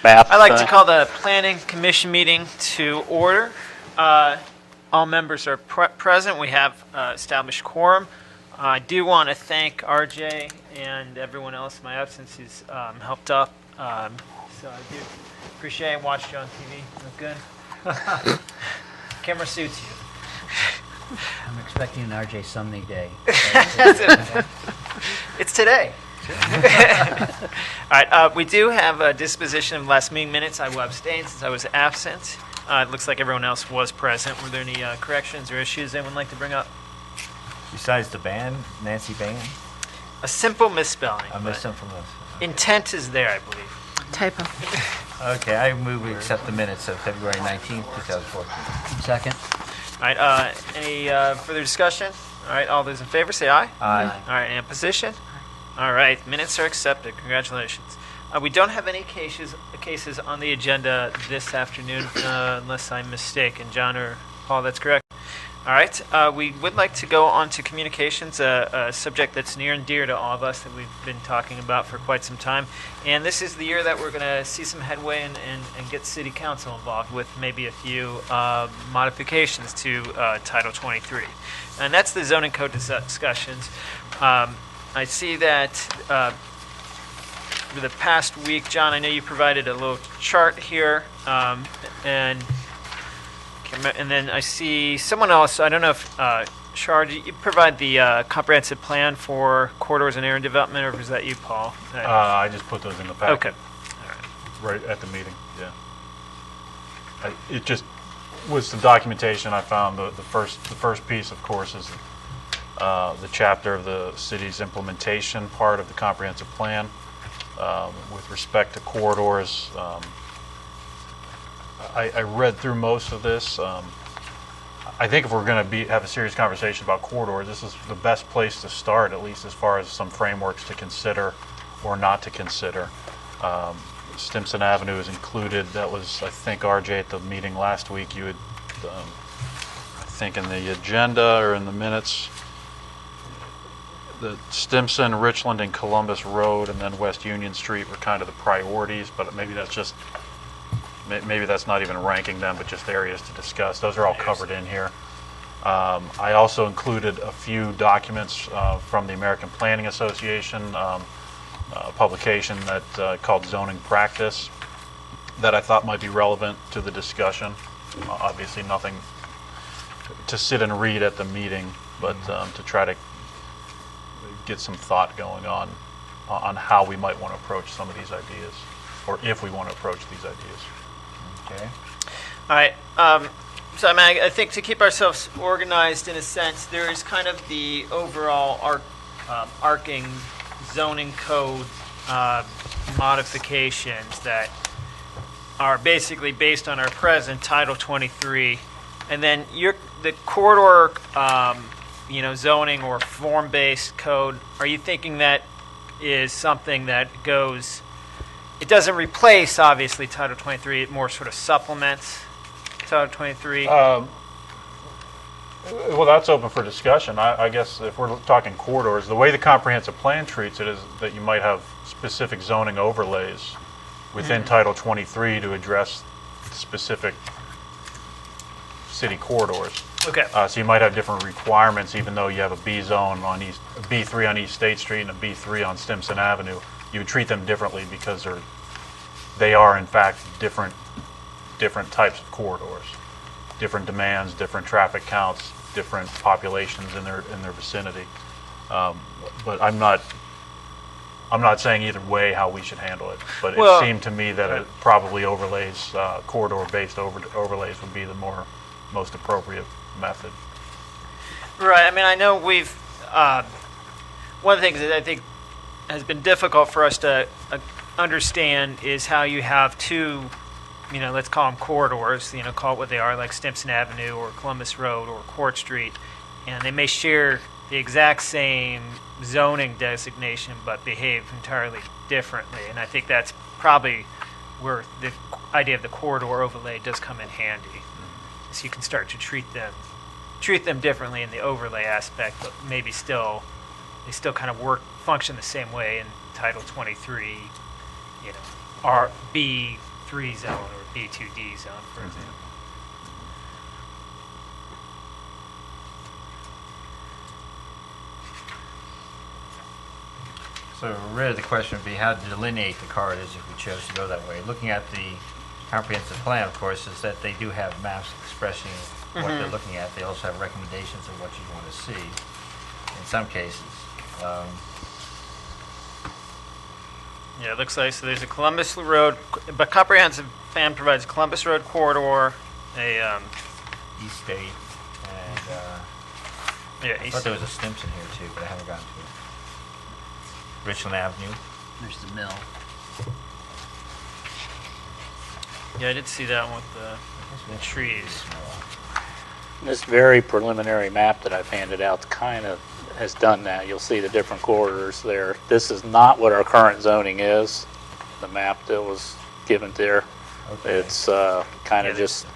Bath. I'd like to call the Planning Commission meeting to order. All members are present. We have established quorum. I do want to thank RJ and everyone else in my absence who's helped up. So I do appreciate it. Watched you on TV. Look good. Camera suits you. I'm expecting an RJ Sumney day. It's today. All right, we do have a disposition of last meeting minutes. I will abstain since I was absent. It looks like everyone else was present. Were there any corrections or issues anyone would like to bring up? Besides the band, Nancy Band? A simple misspelling. I missed some from this. Intent is there, I believe. Typo. Okay, I move we accept the minutes of February 19th, 2014. Second. All right, any further discussion? All right, all those in favor say aye. Aye. All right, any opposition? All right, minutes are accepted. Congratulations. We don't have any cases on the agenda this afternoon, unless I'm mistaken. John or Paul, that's correct. All right, we would like to go on to communications, a subject that's near and dear to all of us that we've been talking about for quite some time. And this is the year that we're going to see some headway and get City Council involved with maybe a few modifications to Title 23. And that's the zoning code discussions. I see that for the past week, John, I know you provided a little chart here, and then I see someone else. I don't know if Shar, did you provide the comprehensive plan for corridors and area development, or was that you, Paul? I just put those in the packet. Okay. Right at the meeting. Yeah. It just was the documentation I found. The first piece, of course, is the chapter of the city's implementation part of the comprehensive plan with respect to corridors. I read through most of this. I think if we're going to have a serious conversation about corridors, this is the best place to start, at least as far as some frameworks to consider or not to consider. Stimson Avenue is included. That was, I think, RJ, at the meeting last week, you had, I think in the agenda or in the minutes, the Stimson, Richland, and Columbus Road, and then West Union Street were kind of the priorities, but maybe that's just, maybe that's not even ranking them, but just areas to discuss. Those are all covered in here. I also included a few documents from the American Planning Association, a publication that called Zoning Practice, that I thought might be relevant to the discussion. Obviously nothing to sit and read at the meeting, but to try to get some thought going on how we might want to approach some of these ideas, or if we want to approach these ideas. Okay. All right. So I mean, I think to keep ourselves organized in a sense, there is kind of the overall arcing zoning code modifications that are basically based on our present Title 23, and then the corridor, zoning or form-based code. Are you thinking that is something that goes? It doesn't replace, obviously, Title 23. It more sort of supplements Title 23. Well, that's open for discussion. I guess if we're talking corridors, the way the comprehensive plan treats it is that you might have specific zoning overlays within Title 23 to address specific city corridors. Okay. So you might have different requirements, even though you have a B zone on a B3 on East State Street and a B3 on Stimson Avenue. You would treat them differently because they are in fact different types of corridors, different demands, different traffic counts, different populations in their vicinity. But I'm not saying either way how we should handle it. But it seemed to me that it probably overlays, corridor-based overlays would be the most appropriate method. Right. I mean, I know we've one of the things that I think has been difficult for us to understand is how you have two, let's call them corridors, call it what they are, like Stimson Avenue or Columbus Road or Court Street, and they may share the exact same zoning designation but behave entirely differently. And I think that's probably where the idea of the corridor overlay does come in handy. So you can start to treat them differently in the overlay aspect, but maybe they still kind of function the same way in Title 23, B3 zone or B2D zone, for example. So really the question would be how to delineate the corridors if we chose to go that way. Looking at the comprehensive plan, of course, is that they do have maps expressing what they're looking at. They also have recommendations of what you want to see in some cases. Yeah, it looks like, so there's a Columbus Road, but comprehensive plan provides Columbus Road corridor, a, East State, and yeah, I thought there was a Stimson here too, but I haven't gotten to it. Richland Avenue. There's the mill. yeah, I did see that one with the trees. This very preliminary map that I've handed out kind of has done that. You'll see the different corridors there. This is not what our current zoning is, the map that was given there. Okay. It's kind of just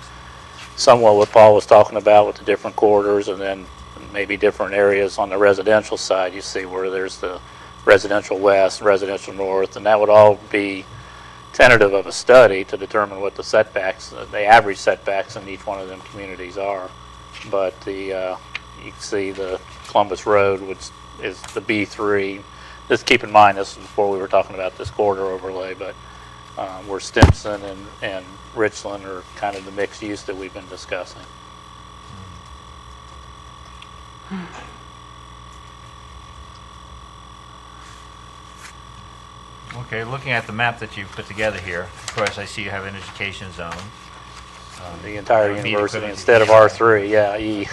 somewhat what Paul was talking about with the different corridors, and then maybe different areas on the residential side. You see where there's the residential west, residential north, and that would all be tentative of a study to determine what the setbacks, the average setbacks in each one of them communities are. But the you can see the Columbus Road, which is the B3. Just keep in mind, this is before we were talking about this corridor overlay, but where Stimson and Richland are kind of the mixed use that we've been discussing. Okay, looking at the map that you've put together here, of course, I see you have an education zone. The entire That would be university equivalent to instead of E. R3, yeah, E.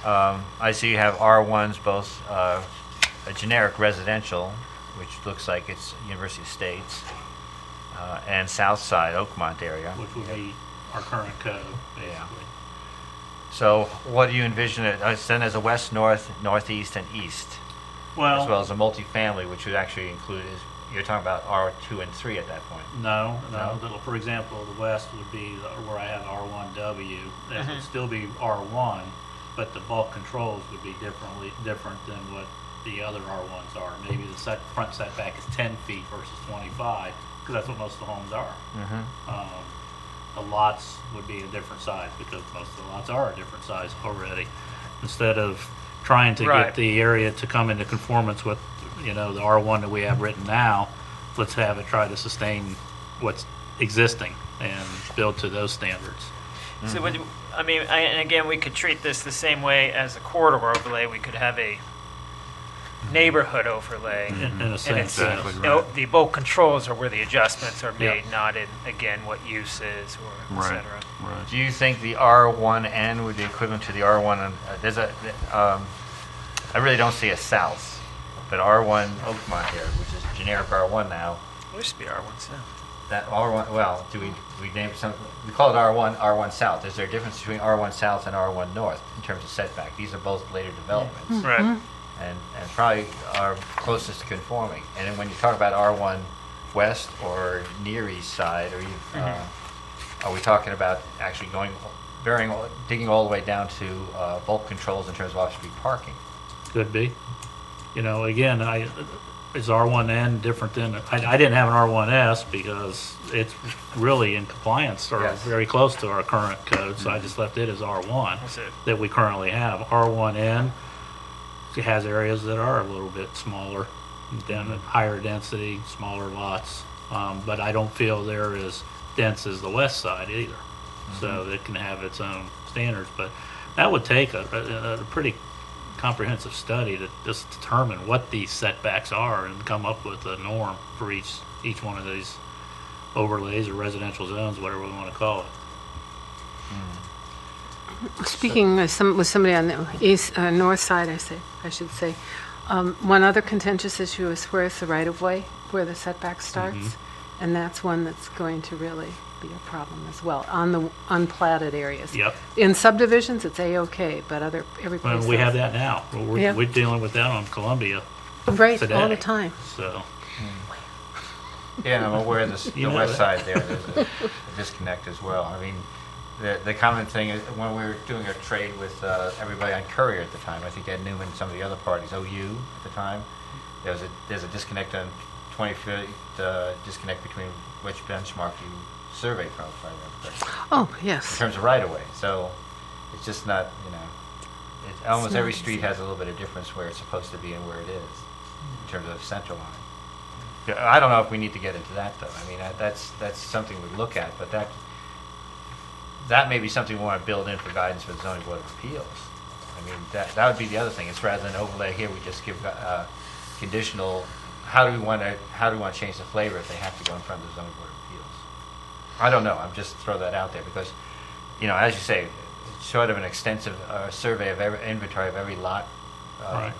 Okay. I see you have R1s, both a generic residential, which looks like it's University of States, and South Side, Oakmont area. Which would be our current code, Yeah. basically. So what do you envision it, then as a west, north, northeast, and east, as well Well, as a multifamily, which would actually include, you're talking about R2 and 3 at that point. no. No? For example, the west would be where I have R1W. That would still be R1, but the bulk controls would be different than what the other R1s are. Maybe the front setback is 10 feet versus 25, because that's what most of the homes are. The lots would be a different size, because most of the lots are a different size already. Instead of trying to Right. get the area to come into conformance with, the R1 that we have written now, let's have it try to sustain what's existing and build to those standards. So and again, we could treat this the same way as a corridor overlay. We could have a neighborhood overlay. In a And sense, it's, yes. the bulk controls are where the adjustments are made, Yep. not in, again, what use is or et Right. cetera. Right. Do you think the R1N would be equivalent to the R1? I really don't see a south, but R1 Oakmont here, which is generic R1 now. It used to be R1 South. That R1, well, do we name some? We call it R1 South. Is there a difference between R1 South and R1 North in terms of setback? These are both later developments, Right. and probably are closest to conforming. And then when you talk about R1 West or near East Side, or are we talking about actually digging all the way down to bulk controls in terms of off-street parking? Could be. Again, is R1N different than, I didn't have an R1S because it's really in compliance or Yes. very close to our current code, so I just left it as R1 That's it. that we currently have. R1N has areas that are a little bit smaller, higher density, smaller lots, but I don't feel they're as dense as the west side either. So it can have its own standards, but that would take a pretty comprehensive study to just determine what these setbacks are and come up with a norm for each one of these overlays or residential zones, whatever we want to call it. Speaking with somebody on the north side, I should say, one other contentious issue is where's the right-of-way, where the setback starts, and that's one that's going to really be a problem as well, on the unplatted areas. Yep. In subdivisions, it's A-OK, but every place Well, we have else- that now. Yeah. We're dealing with that on Columbia Right, today. all the time. So, Yeah, and I'm aware of the You know west that. side there's a disconnect as well. I mean, the common thing is when we were doing a trade with everybody on Courier at the time, I think Ed Newman and some of the other parties, OU at the time, there's a disconnect on 20 feet, disconnect between which benchmark you survey from, if I remember correctly, Oh, in yes. terms of right-of-way. So it's just not, almost not every easy. street has a little bit of difference where it's supposed to be and where it is in terms of central line. Yeah, I don't know if we need to get into that, though. I mean, that's something we look at, but that may be something we want to build in for guidance for the zoning board of appeals. I mean, that would be the other thing. It's rather than overlay here, we just give conditional. How do we want to change the flavor if they have to go in front of the zoning board of appeals? I don't know. I'm just throw that out there because, as you say, it's sort of an extensive survey of every inventory of every lot. Right.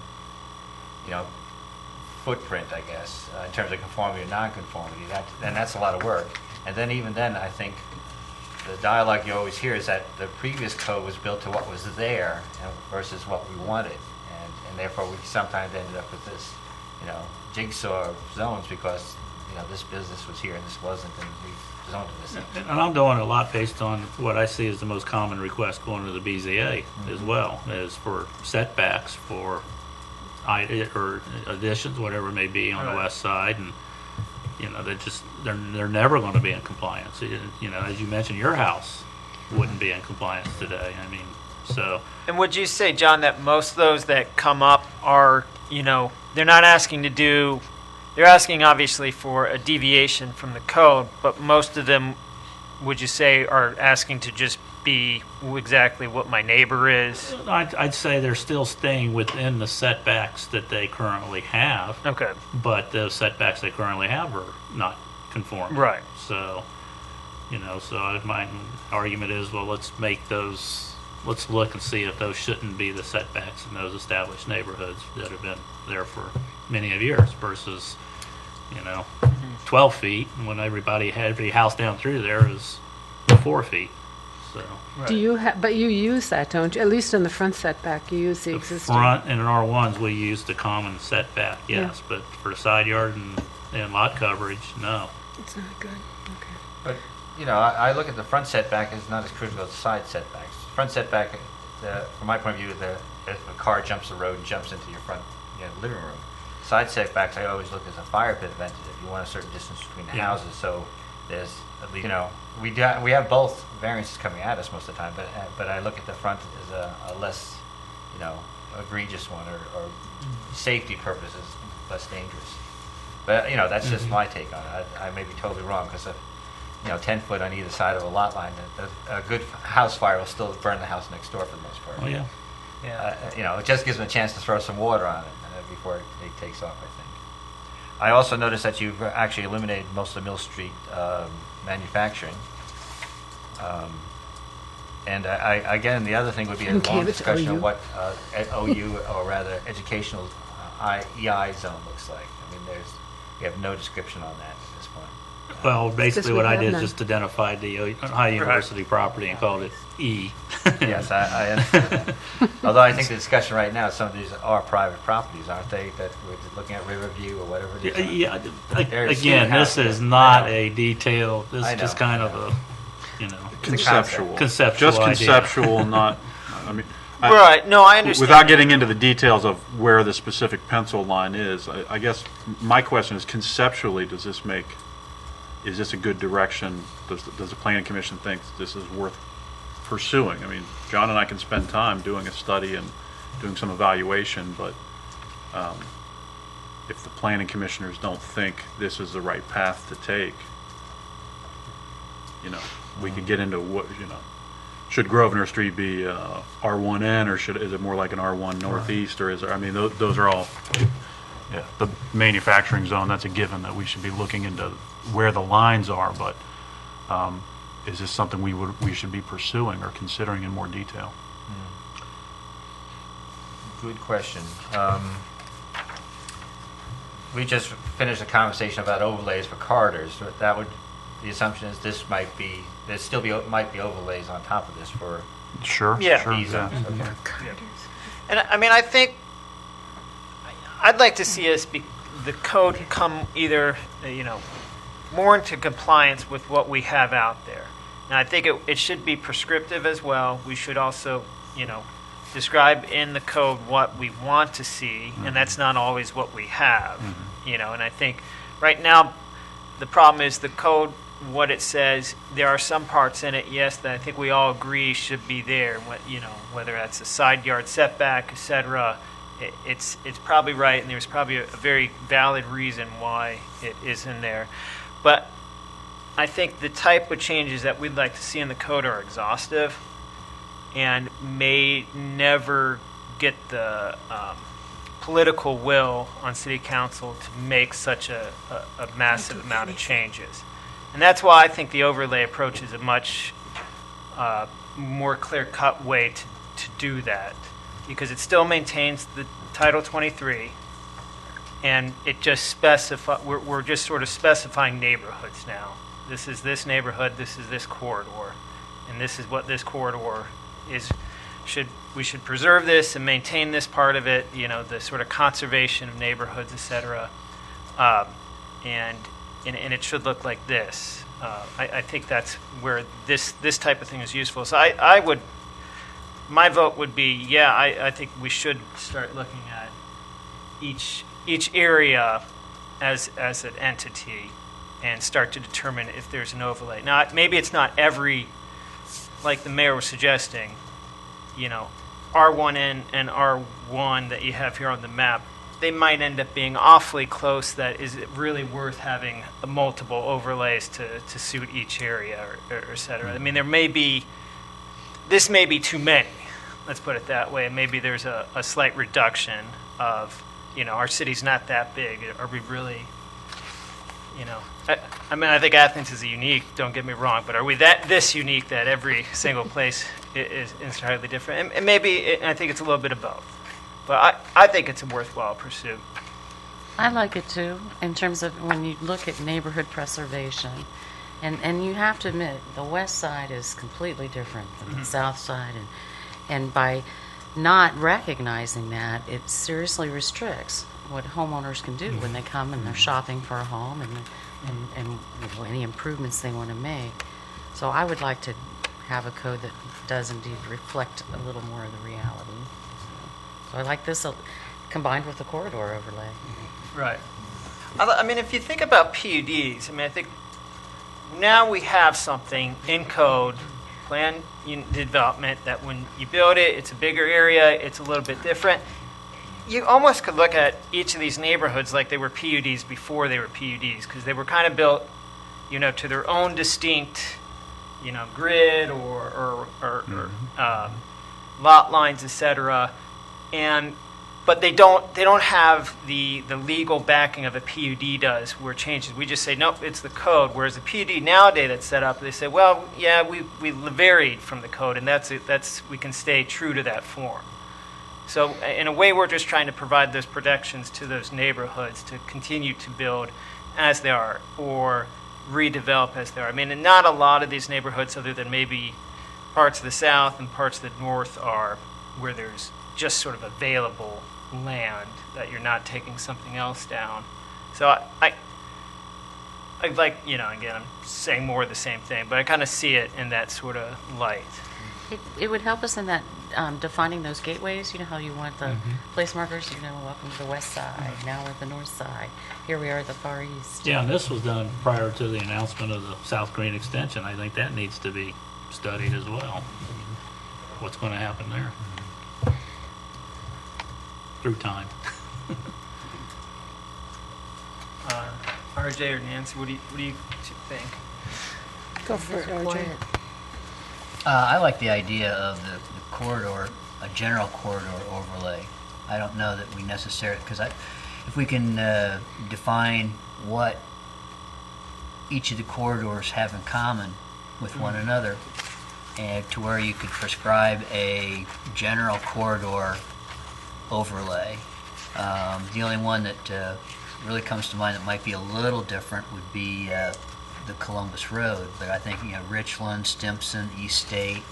Footprint, I guess, in terms of conformity or non-conformity. That's a lot of work. And then even then, I think the dialogue you always hear is that the previous code was built to what was there versus what we wanted, and therefore we sometimes ended up with this, jigsaw of zones because this business was here and this wasn't, and we zoned it this. And I'm doing a lot based on what I see as the most common request going to the BZA as well, is for setbacks for or additions, whatever it may be on the west side, and they're never going to be in compliance. As you mentioned, your house wouldn't be in compliance today. I mean, so. And would you say, John, that most of those that come up are, they're not asking they're asking obviously for a deviation from the code, but most of them, would you say, are asking to just be exactly what my neighbor is? I'd say they're still staying within the setbacks that they currently have. Okay. But the setbacks they currently have are not conforming. Right. So, my argument is, well, let's look and see if those shouldn't be the setbacks in those established neighborhoods that have been there for many of years versus, 12 feet, when every house down through there is 4 feet. So. Right. Do you but you use that, don't you? At least in the front setback, you use the The existing. front and in R1s, we use the common setback, yes, but for side yard and lot coverage, no. It's not good. Okay. But I look at the front setback as not as critical as the side setbacks. Front setback, from my point of view, if a car jumps the road and jumps into your front living room. Side setbacks, I always look as a fire pit ventilator. You want a certain distance between the Yeah. houses, so there's at least we have both variances coming at us most of the time, but I look at the front as a less egregious one or safety purposes less dangerous. But that's just my take on it. I may be totally wrong because 10 foot on either side of a lot line, a good house fire will still burn the house next door for the most part. Oh, yeah. Yeah. It just gives them a chance to throw some water on it before it takes off, I think. I also noticed that you've actually eliminated most of Mill Street manufacturing. And again, the other thing would be a And long gave it to discussion OU. of what OU, or rather educational EI zone looks like. I mean, we have no description on that at this point. Well, basically we what I have did is none. just identified the Ohio University property and called it E. Yes, I understand that. Although I think the discussion right now, some of these are private properties, aren't they? That we're looking at Riverview or whatever it is. Yeah, There's again, student this housing. is not I know. a detailed, this I is just know, kind I of know. Conceptual. Conceptual Just idea. conceptual, not, I mean. Right. No, I understand. Without getting into the details of where the specific pencil line is, I guess my question is conceptually, is this a good direction? Does the planning commission think this is worth pursuing? I mean, John and I can spend time doing a study and doing some evaluation, but if the planning commissioners don't think this is the right path to take, we could get into what, should Grosvenor Street be R1N, or is it more like an R1 Northeast, or is there, I mean, those are all, the manufacturing zone, that's a given that we should be looking into where the lines are, but is this something we should be pursuing or considering in more detail? Good question. We just finished a conversation about overlays for corridors. The assumption is might be overlays on top of this for Sure. Yeah. Sure, these zones. yeah. Okay. And I mean, I think I'd like to see the code come either, more into compliance with what we have out there. And I think it should be prescriptive as well. We should also, describe in the code what we want to see, and that's not always what we have, and I think right now the problem is the code what it says. There are some parts in it, yes, that I think we all agree should be there. Whether that's a side yard setback, etc. It's probably right, and there's probably a very valid reason why it is in there. But I think the type of changes that we'd like to see in the code are exhaustive and may never get the political will on city council to make such a massive amount of changes. And that's why I think the overlay approach is a much more clear-cut way to do that, because it still maintains the Title 23, and it just we're just sort of specifying neighborhoods now. This is this neighborhood, this is this corridor, and this is what this corridor is. We should preserve this and maintain this part of it, the sort of conservation of neighborhoods, et cetera. And it should look like this. I think that's where this type of thing is useful. So my vote would be, yeah, I think we should start looking at each area as an entity and start to determine if there's an overlay. Now, maybe it's not every, like the mayor was suggesting, R1N and R1 that you have here on the map, they might end up being awfully close. That is it really worth having multiple overlays to suit each area, or et cetera. I mean, this may be too many, let's put it that way, and maybe there's a slight reduction of, our city's not that big. Are we really, I mean, I think Athens is unique, don't get me wrong, but are we this unique that every single place is entirely different? And maybe, I think it's a little bit of both. But I think it's a worthwhile pursuit. I like it too, in terms of when you look at neighborhood preservation. And you have to admit, the west side is completely different than the south side. And by not recognizing that, it seriously restricts what homeowners can do when they come and they're shopping for a home and any improvements they want to make. So I would like to have a code that does indeed reflect a little more of the reality. So I like this combined with the corridor overlay. Right. I mean, if you think about PUDs, I think now we have something in code, plan development, that when you build it, it's a bigger area, it's a little bit different. You almost could look at each of these neighborhoods like they were PUDs before they were PUDs, because they were kind of built, to their own distinct, grid or lot lines, etc. But they don't have the legal backing of a PUD does, where it changes. We just say, nope, it's the code. Whereas the PUD nowadays that's set up, they say, well, yeah, we varied from the code, and we can stay true to that form. So in a way, we're just trying to provide those protections to those neighborhoods to continue to build as they are, or redevelop as they are. I mean, and not a lot of these neighborhoods, other than maybe parts of the south and parts of the north, are where there's just sort of available land that you're not taking something else down. So I like, again, I'm saying more of the same thing, but I kind of see it in that sort of light. It would help us in that defining those gateways. You know how you want the place markers, welcome to the west side, now we're at the north side, here we are at the far east. Yeah, and this was done prior to the announcement of the South Green extension. I think that needs to be studied as well. What's going to happen there through time. RJ or Nancy, what do you think? Go for it, RJ. I like the idea of the corridor, a general corridor overlay. I don't know that we necessarily, because if we can define what each of the corridors have in common with one another, and to where you could prescribe a general corridor overlay. The only one that really comes to mind that might be a little different would be the Columbus Road, but I think Richland, Stimson, East State,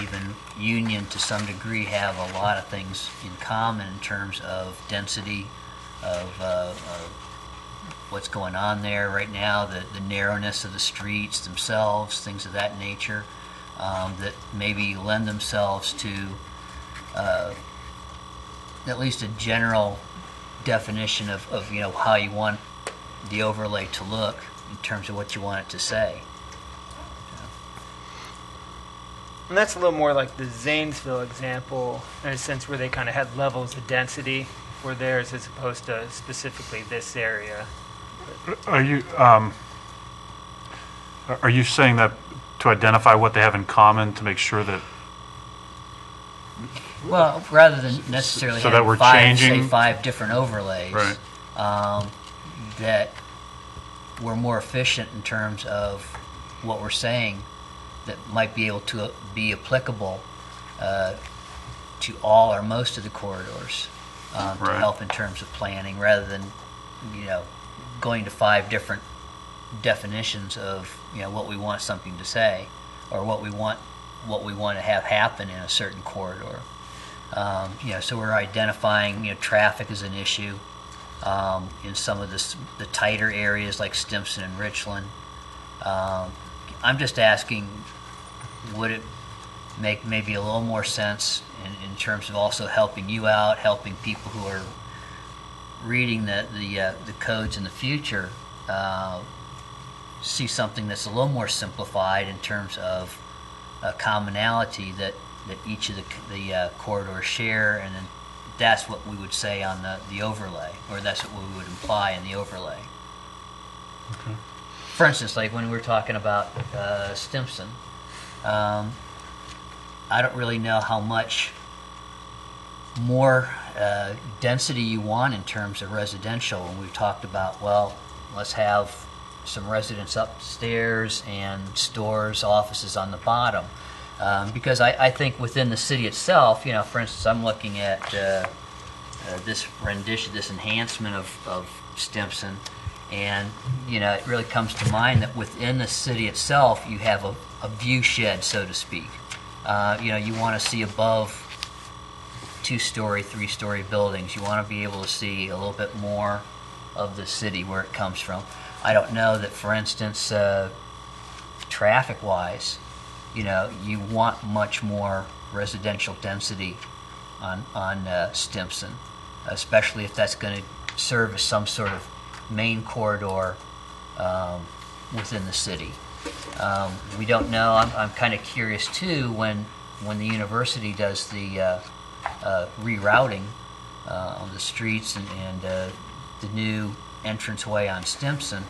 even Union to some degree have a lot of things in common in terms of density, of what's going on there right now, the narrowness of the streets themselves, things of that nature, that maybe lend themselves to at least a general definition of how you want the overlay to look. in terms of what you want it to say. And that's a little more like the Zanesville example, in a sense where they kind of had levels of density for theirs as opposed to specifically this area. Are you saying that to identify what they have in common to make sure that, Well, rather than necessarily So that having we're five, say, changing- 5 different overlays, Right. that we're more efficient in terms of what we're saying that might be able to be applicable to all or most of the corridors to Right. help in terms of planning, rather than, going to 5 different definitions of, what we want something to say, or what we want to have happen in a certain corridor. So we're identifying, traffic as an issue in some of the tighter areas like Stimson and Richland. I'm just asking, would it make maybe a little more sense in terms of also helping you out, helping people who are reading the codes in the future, see something that's a little more simplified in terms of a commonality that each of the corridors share, and then that's what we would say on the overlay, or that's what we would imply in the overlay. Okay. For instance, like when we're talking about Stimson, I don't really know how much more density you want in terms of residential. And we've talked about, well, let's have some residents upstairs and stores, offices on the bottom. Because I think within the city itself, for instance, I'm looking at this rendition, this enhancement of Stimson, and it really comes to mind that within the city itself, you have a view shed, so to speak. You want to see above 2-story, 3-story buildings. You want to be able to see a little bit more of the city where it comes from. I don't know that, for instance, traffic-wise, you want much more residential density on Stimson, especially if that's going to serve as some sort of main corridor within the city. We don't know. I'm kind of curious too when the university does the rerouting on the streets and the new entranceway on Stimson,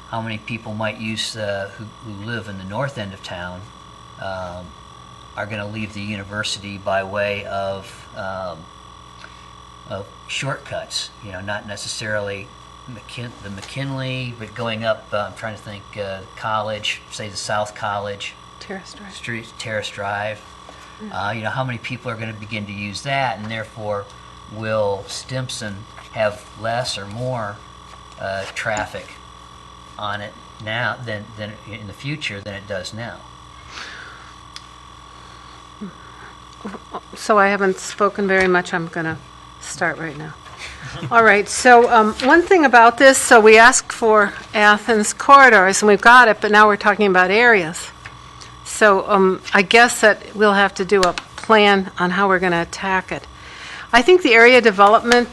how many people might use who live in the north end of town are going to leave the university by way of shortcuts. Not necessarily the McKinley, but going up. I'm trying to think. College, say the South College Terrace Drive. Street, Terrace Drive. How many people are going to begin to use that, and therefore will Stimson have less or more traffic on it now than in the future than it does now? So I haven't spoken very much. I'm going to start right now. All right, so one thing about this, so we asked for Athens corridors, and we've got it, but now we're talking about areas. So I guess that we'll have to do a plan on how we're going to attack it. I think the area development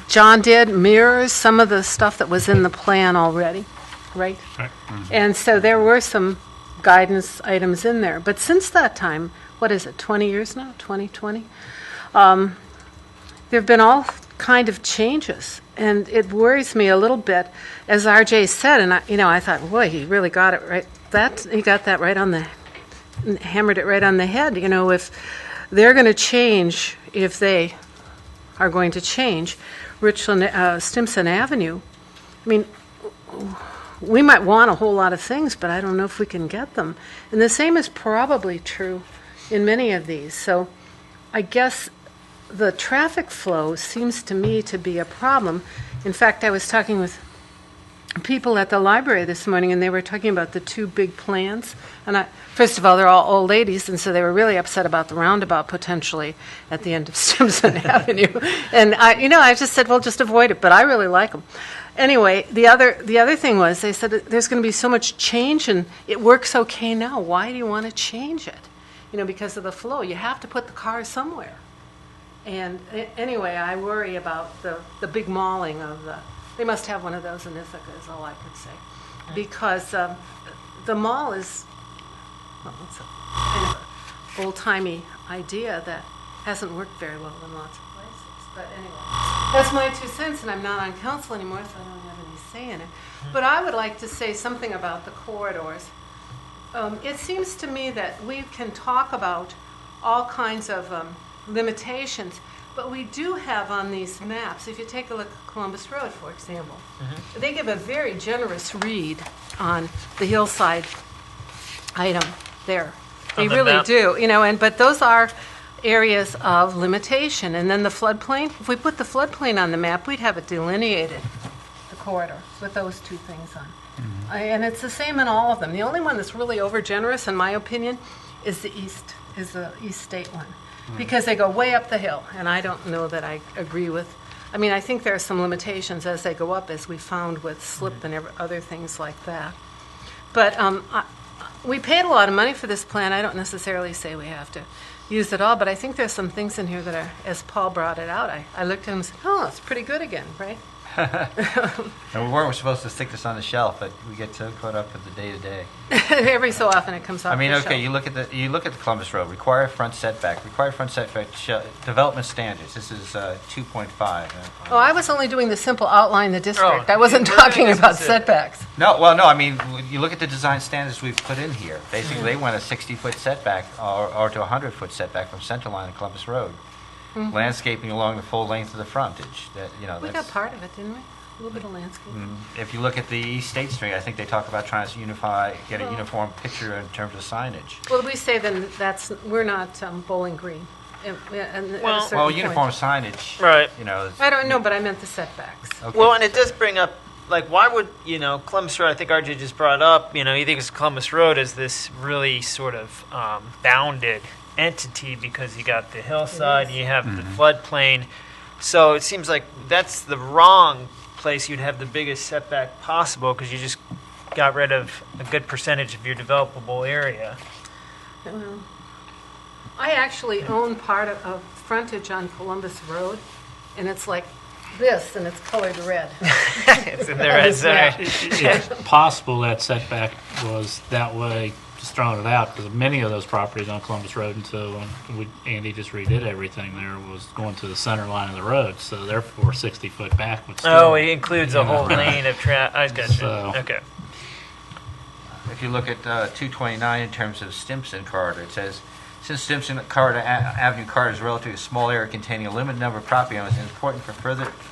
John did mirrors some of the stuff that was in the plan already, right? Right. And so there were some guidance items in there. But since that time, what is it, 20 years now, 2020? There have been all kind of changes, and it worries me a little bit, as RJ said, and I thought, boy, he really got it right. He got that right hammered it right on the head. If they're going to change, if they are going to change Richland, Stimson Avenue, I mean, we might want a whole lot of things, but I don't know if we can get them. And the same is probably true in many of these. So I guess the traffic flow seems to me to be a problem. In fact, I was talking with people at the library this morning, and they were talking about the 2 big plans. And first of all, they're all old ladies, and so they were really upset about the roundabout potentially at the end of Stimson Avenue. And I just said, well, just avoid it. But I really like them. Anyway, the other thing was they said that there's going to be so much change, and it works okay now. Why do you want to change it? Because of the flow. You have to put the cars somewhere. And anyway, I worry about the big mauling of the. They must have one of those in Ithaca, is all I could say. because the mall is, well, it's a kind of an old-timey idea that hasn't worked very well in lots of places. But anyway, that's my 2 cents, and I'm not on council anymore, so I don't have any say in it. But I would like to say something about the corridors. It seems to me that we can talk about all kinds of limitations, but we do have on these maps, if you take a look at Columbus Road, for example, they give a very generous read on the hillside item there. They On the really map? do, but those are areas of limitation. And then the floodplain, if we put the floodplain on the map, we'd have it delineated, the corridor, with those two things on. And it's the same in all of them. The only one that's really over generous, in my opinion, is the East State one. Because they go way up the hill, and I don't know that I agree with, I think there are some limitations as they go up, as we found with slip and other things like that. But we paid a lot of money for this plan. I don't necessarily say we have to use it all, but I think there's some things in here that are, as Paul brought it out, I looked at him and said, oh, it's pretty good again, right? And we weren't supposed to stick this on the shelf, but we get so caught up with the day-to-day. Every so often it comes off the shelf. You look at the Columbus Road, required front setback, development standards. This is 2.5. Oh, I was only doing the simple outline the district. Oh, I wasn't we're gonna talking get about specific. setbacks. No, you look at the design standards we've put in here. Basically, they want a 60-foot setback or to a 100-foot setback from center line of Columbus Road. Landscaping along the full length of the frontage. We got That's, part of it, didn't we? A little bit of landscape. if you look at the East State Street, I think they talk about trying to get a uniform picture in terms of signage. Well, we say then we're not Bowling Green. At a Well, certain Well, point. uniform signage. Right. I don't know, but I meant the setbacks. Okay. Well, and it does bring up, like, why would, Columbus Road, I think RJ just brought up, he thinks Columbus Road is this really sort of bounded entity because you got the hillside, you have the floodplain. So it seems like that's the wrong place you'd have the biggest setback possible because you just got rid of a good percentage of your developable area. Well, I actually own part of frontage on Columbus Road, and it's like this, and it's colored red. It's in the red zone. It's possible that setback was that way, just throwing it out, because many of those properties on Columbus Road until Andy just redid everything there was going to the center line of the road, so therefore 60 foot back would still. Oh, it includes a whole lane of I got you. So- Okay. If you look at 229 in terms of Stimson corridor, it says, since Stimson Avenue corridor is a relatively small area containing a limited number of property owners, it's important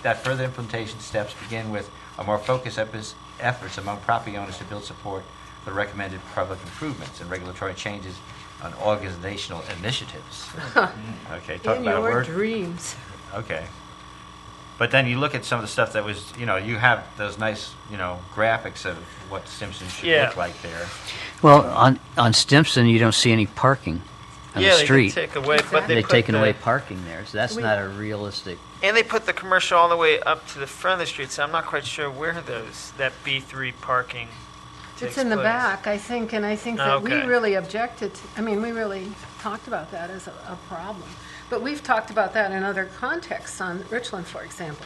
that further implementation steps begin with a more focused efforts among property owners to build support for the recommended public improvements and regulatory changes on organizational initiatives. Okay, talk In about a your word. dreams. Okay. But then you look at some of the stuff that was, you have those nice, graphics of what Stimson should Yeah. look like there. Well, on Stimson, you don't see any parking on Yeah, the they street. did take away, but They've put taken the- away parking there, so that's We- not a realistic. And they put the commercial all the way up to the front of the street, so I'm not quite sure where that B3 parking takes It's in the place. back, I think, and I think that we Okay. really objected to, we really talked about that as a problem. But we've talked about that in other contexts, on Richland, for example.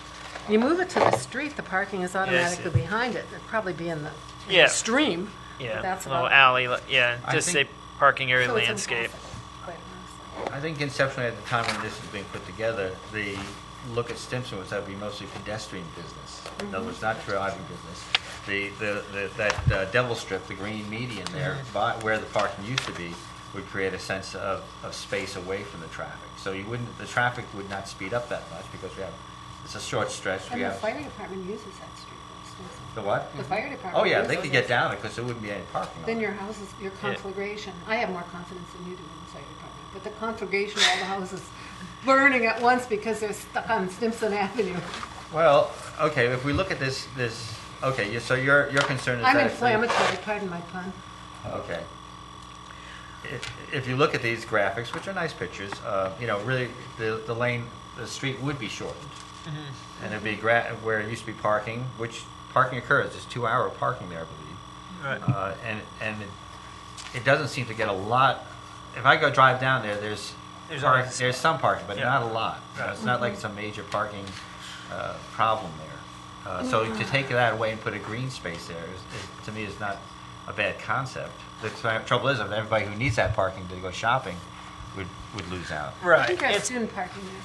You move it to the street, the parking is automatically behind it. It'd probably be in the Yeah. stream. Yeah, That's little about- alley, yeah, I just think- say parking area So it's landscape. impossible, quite honestly. I think conceptually at the time when this was being put together, the look at Stimson was that would be mostly pedestrian business. In other words, not driving business. That devil strip, the green median there, where the parking used to be, would create a sense of space away from the traffic. So the traffic would not speed up that much because it's a short stretch. And the fire department uses that street, for instance. The what? The fire department. Oh, yeah, they uses could it. get down it because there wouldn't be any parking. Then on your it. houses, your conflagration, I have more confidence than you do in the fire department, but the conflagration of all the houses burning at once because they're stuck on Stimson Avenue. Well, okay, if we look at this, okay, so your concern is I'm that... inflammatory, pardon my pun. Okay. If you look at these graphics, which are nice pictures, really the street would be shortened. And it'd be where it used to be parking, which parking occurs. There's 2-hour parking there, I believe. Right. And it doesn't seem to get a lot. If I go drive down there, there's some parking, but Yeah. not a lot. Right. It's not like it's a major parking problem there. So to take that away and put a green space there to me is not a bad concept. The trouble is, if everybody who needs that parking to go shopping would lose out. I Right. think our It's, student parking there,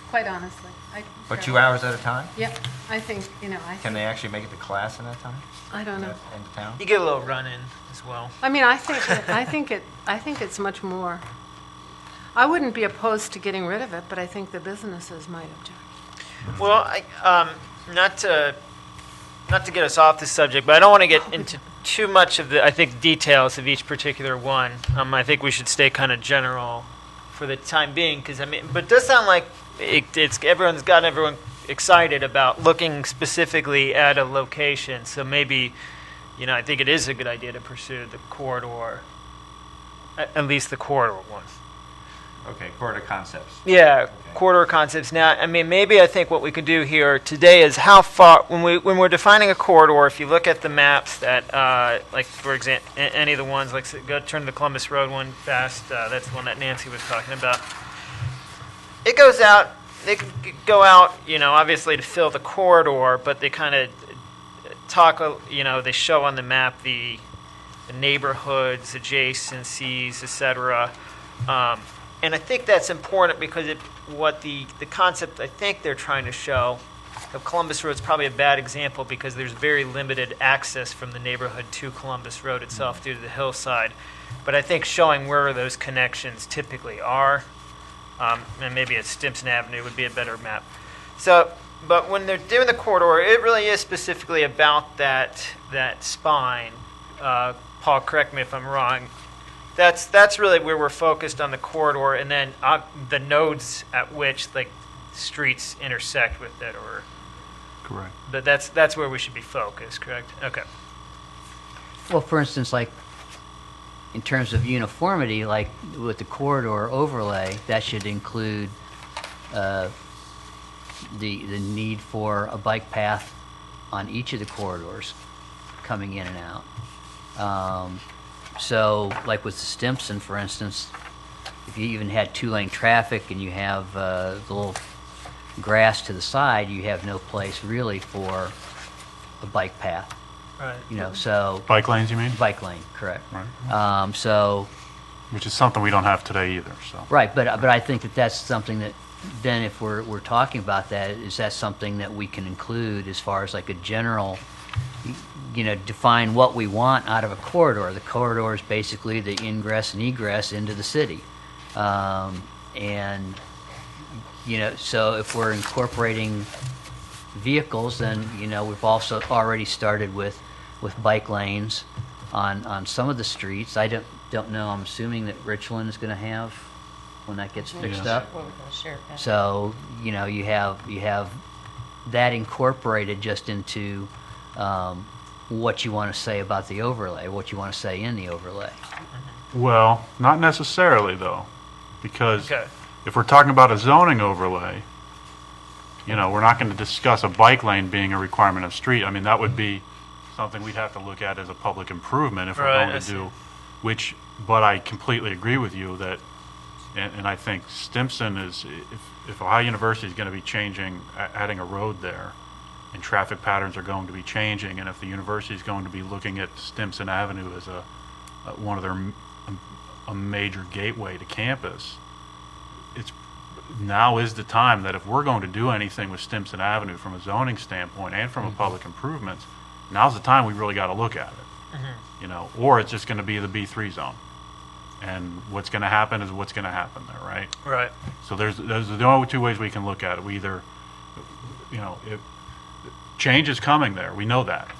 quite honestly. For 2 hours at a time? Yep, I think, Can they actually make it to class in that time? I don't know. In the town? you get a little run in as well. I mean, I think it's much more. I wouldn't be opposed to getting rid of it, but I think the businesses might object. Well, not to get us off the subject, but I don't want to get into too much of the, I think, details of each particular one. I think we should stay kind of general for the time being, because but it does sound like it's everyone's got everyone excited about looking specifically at a location. So maybe, I think it is a good idea to pursue the corridor, at least the corridor one. Okay, corridor concepts. Yeah, corridor concepts. Now, maybe I think what we could do here today is how far, when we're defining a corridor, if you look at the maps that, like, for example, any of the ones, like, turn to the Columbus Road one fast, that's the one that Nancy was talking about. It goes out, they could go out, obviously to fill the corridor, but they kind of talk, they show on the map the neighborhoods, adjacencies, etc. And I think that's important because what the concept I think they're trying to show of Columbus Road is probably a bad example because there's very limited access from the neighborhood to Columbus Road itself due to the hillside. But I think showing where those connections typically are, and maybe at Stimson Avenue would be a better map. So, but when they're doing the corridor, it really is specifically about that spine. Paul, correct me if I'm wrong. That's really where we're focused on the corridor, and then the nodes at which like streets intersect with it, or Correct. but that's where we should be focused. Correct? Okay. Well, for instance, like in terms of uniformity, like with the corridor overlay, that should include the need for a bike path on each of the corridors coming in and out. So, like with Stimson, for instance, if you even had two-lane traffic and you have the little grass to the side, you have no place really for a bike path. Right. So Bike lanes, you mean? bike lane, correct. Right. So, Which is something we don't have today either, so. right, but I think that's something that then if we're talking about that, is that something that we can include as far as like a general, define what we want out of a corridor. The corridor is basically the ingress and egress into the city. And, so if we're incorporating vehicles, then, we've also already started with bike lanes on some of the streets. I don't know, I'm assuming that Richland is going to have when that gets fixed Yeah. up. Well, we're gonna share that. So, you have that incorporated just into what you want to say about the overlay, what you want to say in the overlay. Well, not necessarily though, because Okay. if we're talking about a zoning overlay, we're not going to discuss a bike lane being a requirement of street. I mean, that would be something we'd have to look at as a public improvement if we're Right, going I to see. do, but I completely agree with you that, and I think Stimson is, if Ohio University is going to be changing, adding a road there, and traffic patterns are going to be changing, and if the university is going to be looking at Stimson Avenue as one of a major gateway to campus, now is the time that if we're going to do anything with Stimson Avenue from a zoning standpoint and from a public improvements, now's the time we really got to look at it. Or it's just going to be the B3 zone, and what's going to happen is what's going to happen there, right? Right. So there's the only two ways we can look at it. We either, if change is coming there, we know that.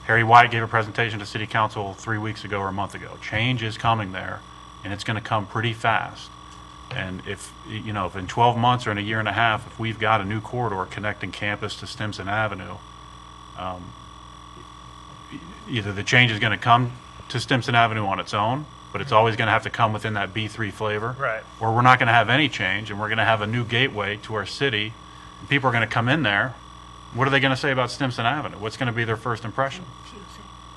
Harry White gave a presentation to City Council 3 weeks ago or a month ago. Change is coming there, and it's going to come pretty fast. And if in 12 months or in a year and a half, if we've got a new corridor connecting campus to Stimson Avenue, either the change is going to come to Stimson Avenue on its own, but it's always going to have to come within that B3 flavor. Right. Or we're not going to have any change, and we're going to have a new gateway to our city. And people are going to come in there. What are they going to say about Stimson Avenue? What's going to be their first impression?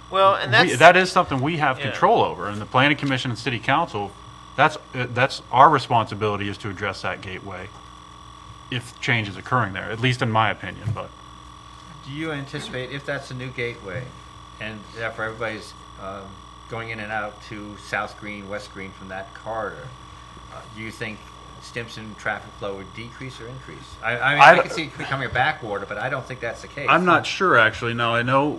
Well, and That is something we have Yeah. control over, and the Planning Commission and City Council. That's our responsibility, is to address that gateway if change is occurring there. At least in my opinion, but do you anticipate, if that's a new gateway, and therefore everybody's going in and out to South Green, West Green from that corridor, do you think Stimson traffic flow would decrease or increase? I can see it becoming a backwater, but I don't think that's the case. I'm not sure, actually. No, I know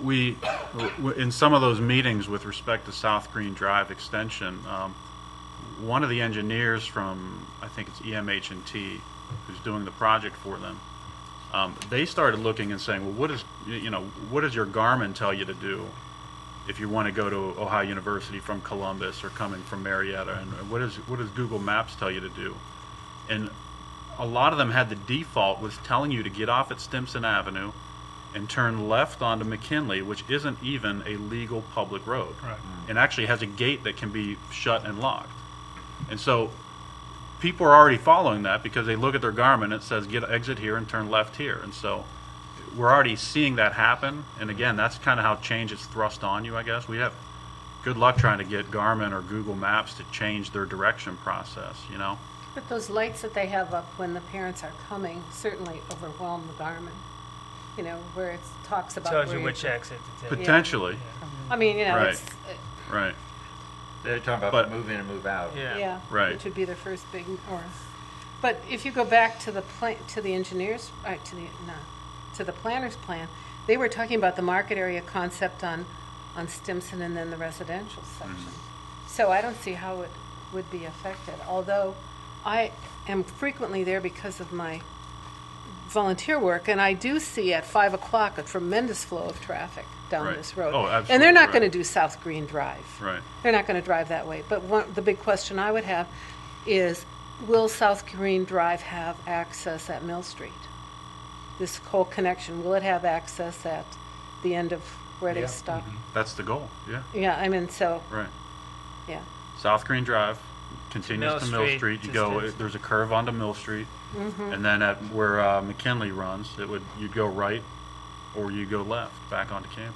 in some of those meetings with respect to South Green Drive extension, one of the engineers from, I think it's EMH&T, who's doing the project for them, they started looking and saying, well, what does your Garmin tell you to do if you want to go to Ohio University from Columbus or coming from Marietta, and what does Google Maps tell you to do? And a lot of them had the default was telling you to get off at Stimson Avenue and turn left onto McKinley, which isn't even a legal public road. Right. And actually has a gate that can be shut and locked. And so people are already following that because they look at their Garmin and it says exit here and turn left here. And so we're already seeing that happen. And again, that's kind of how change is thrust on you, I guess. We have good luck trying to get Garmin or Google Maps to change their direction process, you know? But those lights that they have up when the parents are coming certainly overwhelm the Garmin, you know, where it talks about. Tells where you which can- exit to take. Potentially, I mean, you know, Right. it's, right. They're talking about But- move in and move out. yeah. Right. Which would be the first big, but if you go back to the to the engineers, to the planner's plan, they were talking about the market area concept on Stimson and then the residential section. So I don't see how it would be affected, although I am frequently there because of my volunteer work, and I do see at 5 o'clock a tremendous flow of traffic down Right. this road. Oh, And they're absolutely not right. going to do South Green Drive. Right. They're not going to drive that way. But the big question I would have is, will South Green Drive have access at Mill Street? This whole connection, will it have access at the end of where they Yeah. stop? That's the goal, yeah, Yeah, I mean, so, right. yeah. South Green Drive continues Mill to Mill Street Street. You to go, Stimson. there's a curve onto Mill Street, and then at where McKinley runs, you'd go right or you go left back onto campus.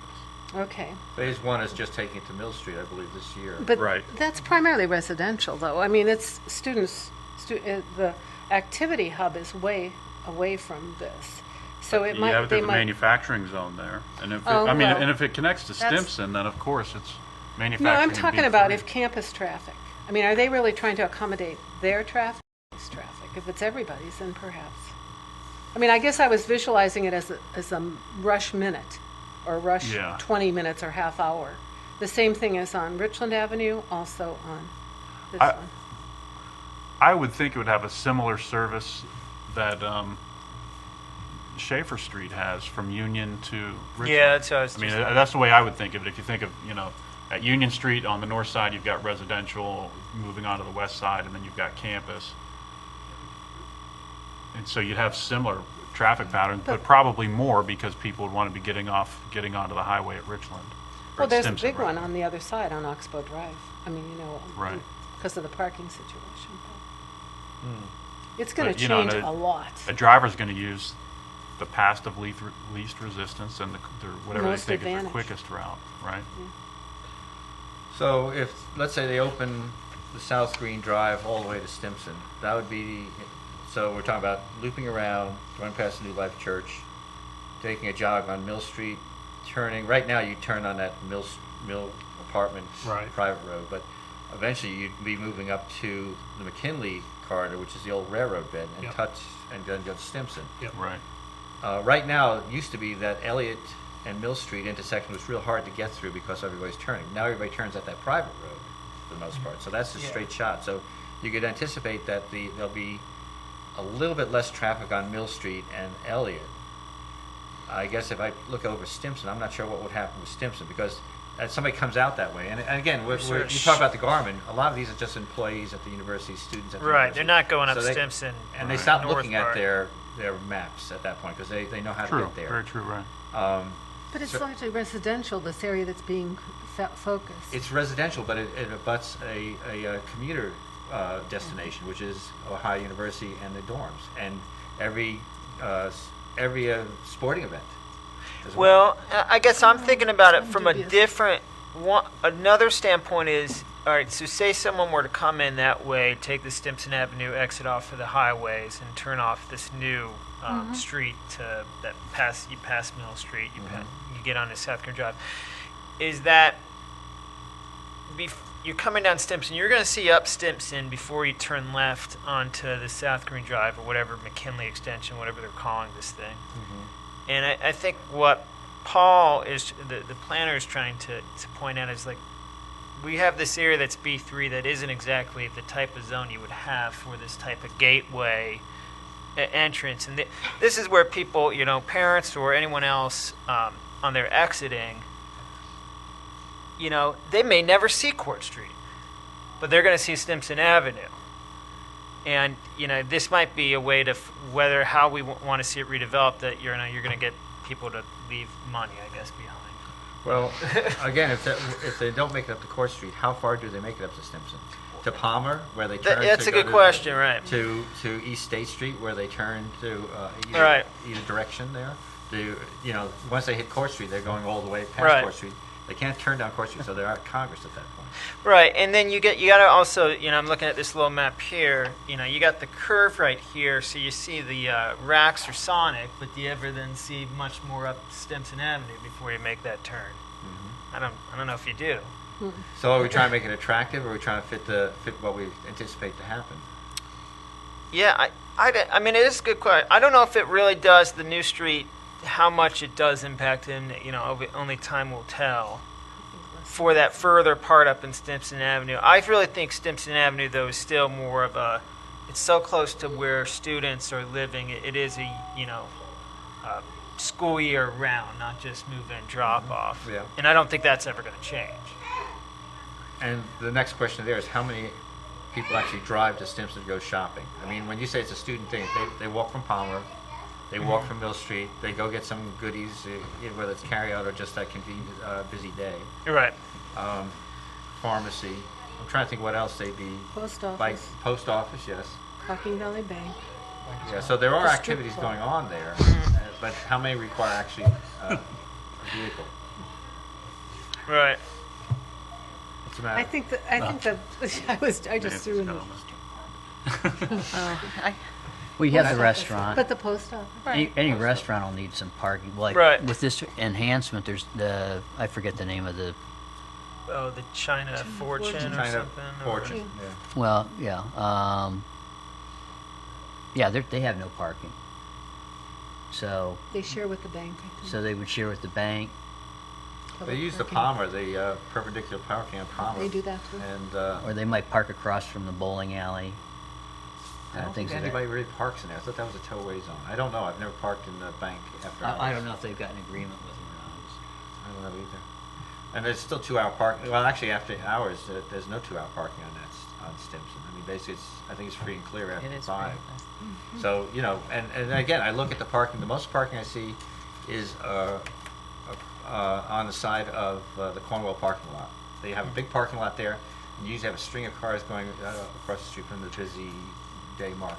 Okay. Phase 1 is just taking it to Mill Street, I believe, this year. But Right. that's primarily residential, though. I mean, it's students, the activity hub is way away from this. So it You might, have they the might, manufacturing zone there, and if Oh, I mean, well, and if it connects to that's- Stimson, then of course it's no, manufacturing. I'm and talking about B3. if campus traffic. I mean, are they really trying to accommodate their traffic? If it's everybody's, then perhaps. I mean, I guess I was visualizing it as a rush minute, or rush Yeah. 20 minutes or half hour. The same thing as on Richland Avenue, also on this I- one. I would think it would have a similar service that Schaefer Street has from Union to Richland. Yeah, that's what I was I mean, just- that's the way I would think of it. If you think of, at Union Street on the north side, you've got residential moving on to the west side, and then you've got campus. And so you'd have similar traffic patterns, but probably more because people would want to be getting onto the highway at Richland. or Well, at there's a Stimson, big rather. one on the other side on Oxbow Drive. I mean, Right. because of the parking situation. It's going to But, you know, change and a lot. A driver's going to use the path of least resistance and whatever Most they think is advantage. the quickest route, right? So if, let's say they open the South Green Drive all the way to Stimson, that would be, so we're talking about looping around, going past the New Life Church, taking a jog on Mill Street, turning, right now you turn on that Mill Apartments Right. private road, but eventually you'd be moving up to the McKinley corridor, which is the old railroad bed, and Yep. touch, and then go to Stimson. Right. Right now, it used to be that Elliott and Mill Street intersection was real hard to get through because everybody's turning. Now everybody turns at that private road for the most part, so that's a Yeah. straight shot. So you could anticipate that there'll be a little bit less traffic on Mill Street and Elliott. I guess if I look over Stimson, I'm not sure what would happen with Stimson because as somebody comes out that way, and again, you talk about the Garmin, a lot of these are just employees at the university, students at the Right, university. they're not going up So they- Stimson. And they stop north looking at part. their maps at that point because they know how to True. get there. Very true. Right. But it's so- largely residential, this area that's being focused. It's residential, but it abuts a commuter destination, which is Ohio University and the dorms, and every sporting event. As Well, I guess I'm thinking about it from a dubious. different one. Another standpoint is All right, so say someone were to come in that way, take the Stimson Avenue exit off of the highways, and turn off this new street to that you pass Mill Street, you get onto South Green Drive. Is that you're coming down Stimson? You're going to see up Stimson before you turn left onto the South Green Drive or whatever McKinley Extension, whatever they're calling this thing. And I think what Paul is the planner is trying to point out is like, we have this area that's B3 that isn't exactly the type of zone you would have for this type of gateway entrance. And this is where people, parents or anyone else on their exiting, they may never see Court Street, but they're going to see Stimson Avenue. And, this might be a way to, how we want to see it redeveloped, that you're going to get people to leave money, I guess, behind. Well, again, if they don't make it up to Court Street, how far do they make it up to Stimson? To Palmer, where they turn? That's a good question, right? To East State Street, where they turn to right. either direction there. Once they hit Court Street, they're going all the way past Court Street. They can't turn down Court Street, so they're at Congress at that point. Right, and then you got to also, I'm looking at this little map here. You got the curve right here, so you see the racks or Sonic, but do you ever then see much more up Stimson Avenue before you make that turn? I don't know if you do. So are we trying to make it attractive, or are we trying to fit what we anticipate to happen? Yeah, I mean, it is a good question. I don't know if it really does, the new street, how much it does impact him, only time will tell. For that further part up in Stimson Avenue. I really think Stimson Avenue, though, is still more of it's so close to where students are living. It is a school year round, not just move in, drop off. Yeah. And I don't think that's ever going to change. And the next question there is, how many people actually drive to Stimson to go shopping? I mean, when you say it's a student thing, they walk from Palmer, they walk from Mill Street, they go get some goodies, whether it's carry out or just that convenient, busy day. You're right. Pharmacy. I'm trying to think what else they'd be. Post office. Like post office, yes. Parking Valley Bank. Yeah, so there are The strip activities club. going on there, but how many require actually a vehicle? Right. What's the matter? I think that I just threw in the, We have the restaurant. but the post office. Any restaurant will need some parking. Like Right. with this enhancement, there's I forget the name of the. Oh, the China Fortune or China something. Fortune. or- Yeah. Well, yeah, they have no parking. So They share with the bank, I think. they would share with the bank. They Public use the parking. Palmer, the perpendicular parking on Palmer. They do that too. And Or they might park across from the bowling alley. I don't think things of that- anybody really parks in there. I thought that was a towaway zone. I don't know. I've never parked in the bank after hours. I don't know if they've got an agreement with them or I don't know either. And there's still 2-hour parking. Well, actually, after hours, there's no 2-hour parking on Stimson. I mean, basically, I think it's free and clear after It is 5. pretty- So, and again, I look at the parking. The most parking I see is on the side of the Cornwall parking lot. They have a big parking lot there, and you usually have a string of cars going across the street from the busy day market.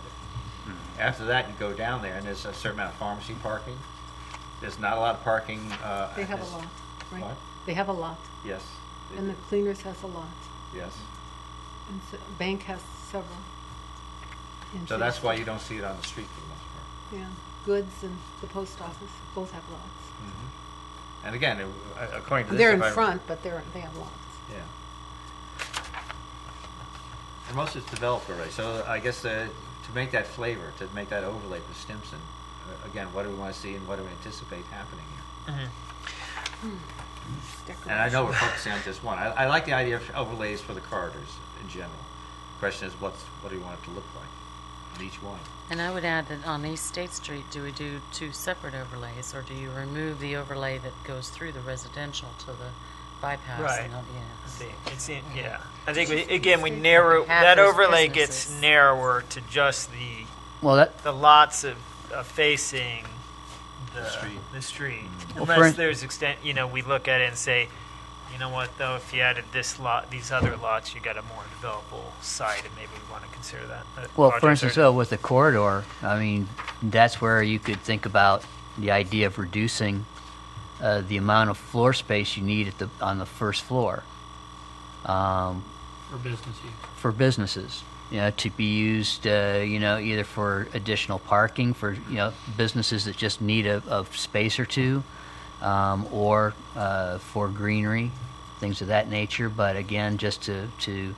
After that, you go down there, and there's a certain amount of pharmacy parking. There's not a lot of parking. They have a lot, right? What? They have a lot, Yes. they and the do. cleaners has a lot, Yes. and bank has several. And So that's why Chase- you don't see it on the street for the most part. Yeah, Goods and the post office both have lots. And again, according to this, They're in if I- front, but they have lots. Yeah. And most of it's developed already. So I guess to make that flavor, to make that overlay for Stimson, again, what do we want to see and what do we anticipate happening here? And I know we're focusing on just one. I like the idea of overlays for the corridors in general. The question is, what do you want it to look like on each one? And I would add that on East State Street, do we do 2 separate overlays, or do you remove the overlay that goes through the residential to the bypass? Right. And yeah. Yeah. I think, we narrow, Have that those overlay gets businesses. narrower to just Well, the lots of facing the street. The street. Well, Unless for- there's we look at it and say, you know what, though, if you added this lot, these other lots, you got a more developable site, and maybe we want to consider that. Well, for instance, with the corridor, I mean, that's where you could think about the idea of reducing the amount of floor space you need on the first floor. For business use. for businesses, to be used, either for additional parking for, businesses that just need a space or two, or for greenery, things of that nature. But again, just to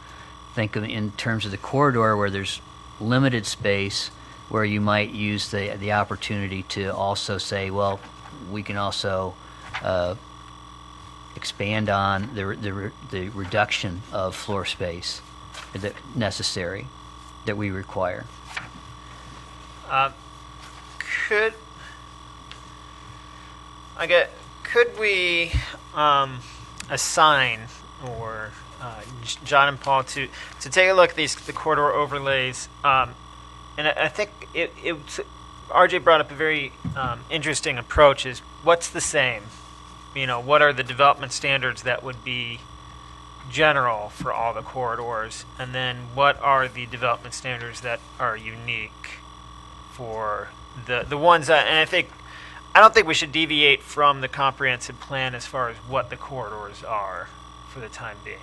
think of in terms of the corridor where there's limited space, where you might use the opportunity to also say, well, we can also expand on the reduction of floor space that necessary, that we require. Could we assign, or John and Paul, to take a look at the corridor overlays? And I think RJ brought up a very interesting approach. Is what's the same? What are the development standards that would be general for all the corridors, and then what are the development standards that are unique for the ones that? And I don't think we should deviate from the comprehensive plan as far as what the corridors are for the time being.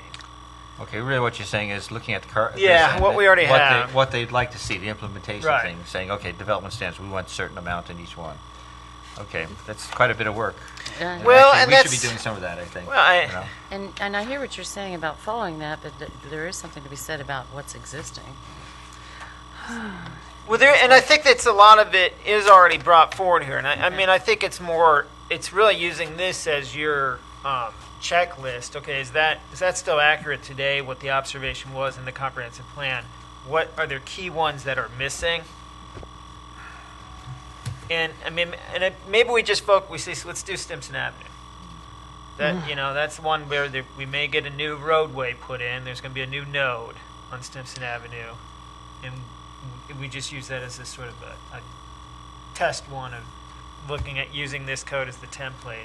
Okay, really what you're saying is looking at the what we already have. What they'd like to see, the implementation Right. thing, saying, okay, development standards, we want a certain amount in each one. Okay, that's quite a bit of work. Yeah. Well, actually, and we should that's- be doing some of that, I think. Well, you know? And I hear what you're saying about following that, but there is something to be said about what's existing. Well, and I think that's a lot of it is already brought forward here, and I mean, I think it's really using this as your checklist. Okay, is that still accurate today? What the observation was in the comprehensive plan? What are there key ones that are missing? And I mean, maybe we just focus. We say, let's do Stimson Avenue. That that's one where we may get a new roadway put in. There's going to be a new node on Stimson Avenue, and we just use that as a sort of a test one of looking at using this code as the template,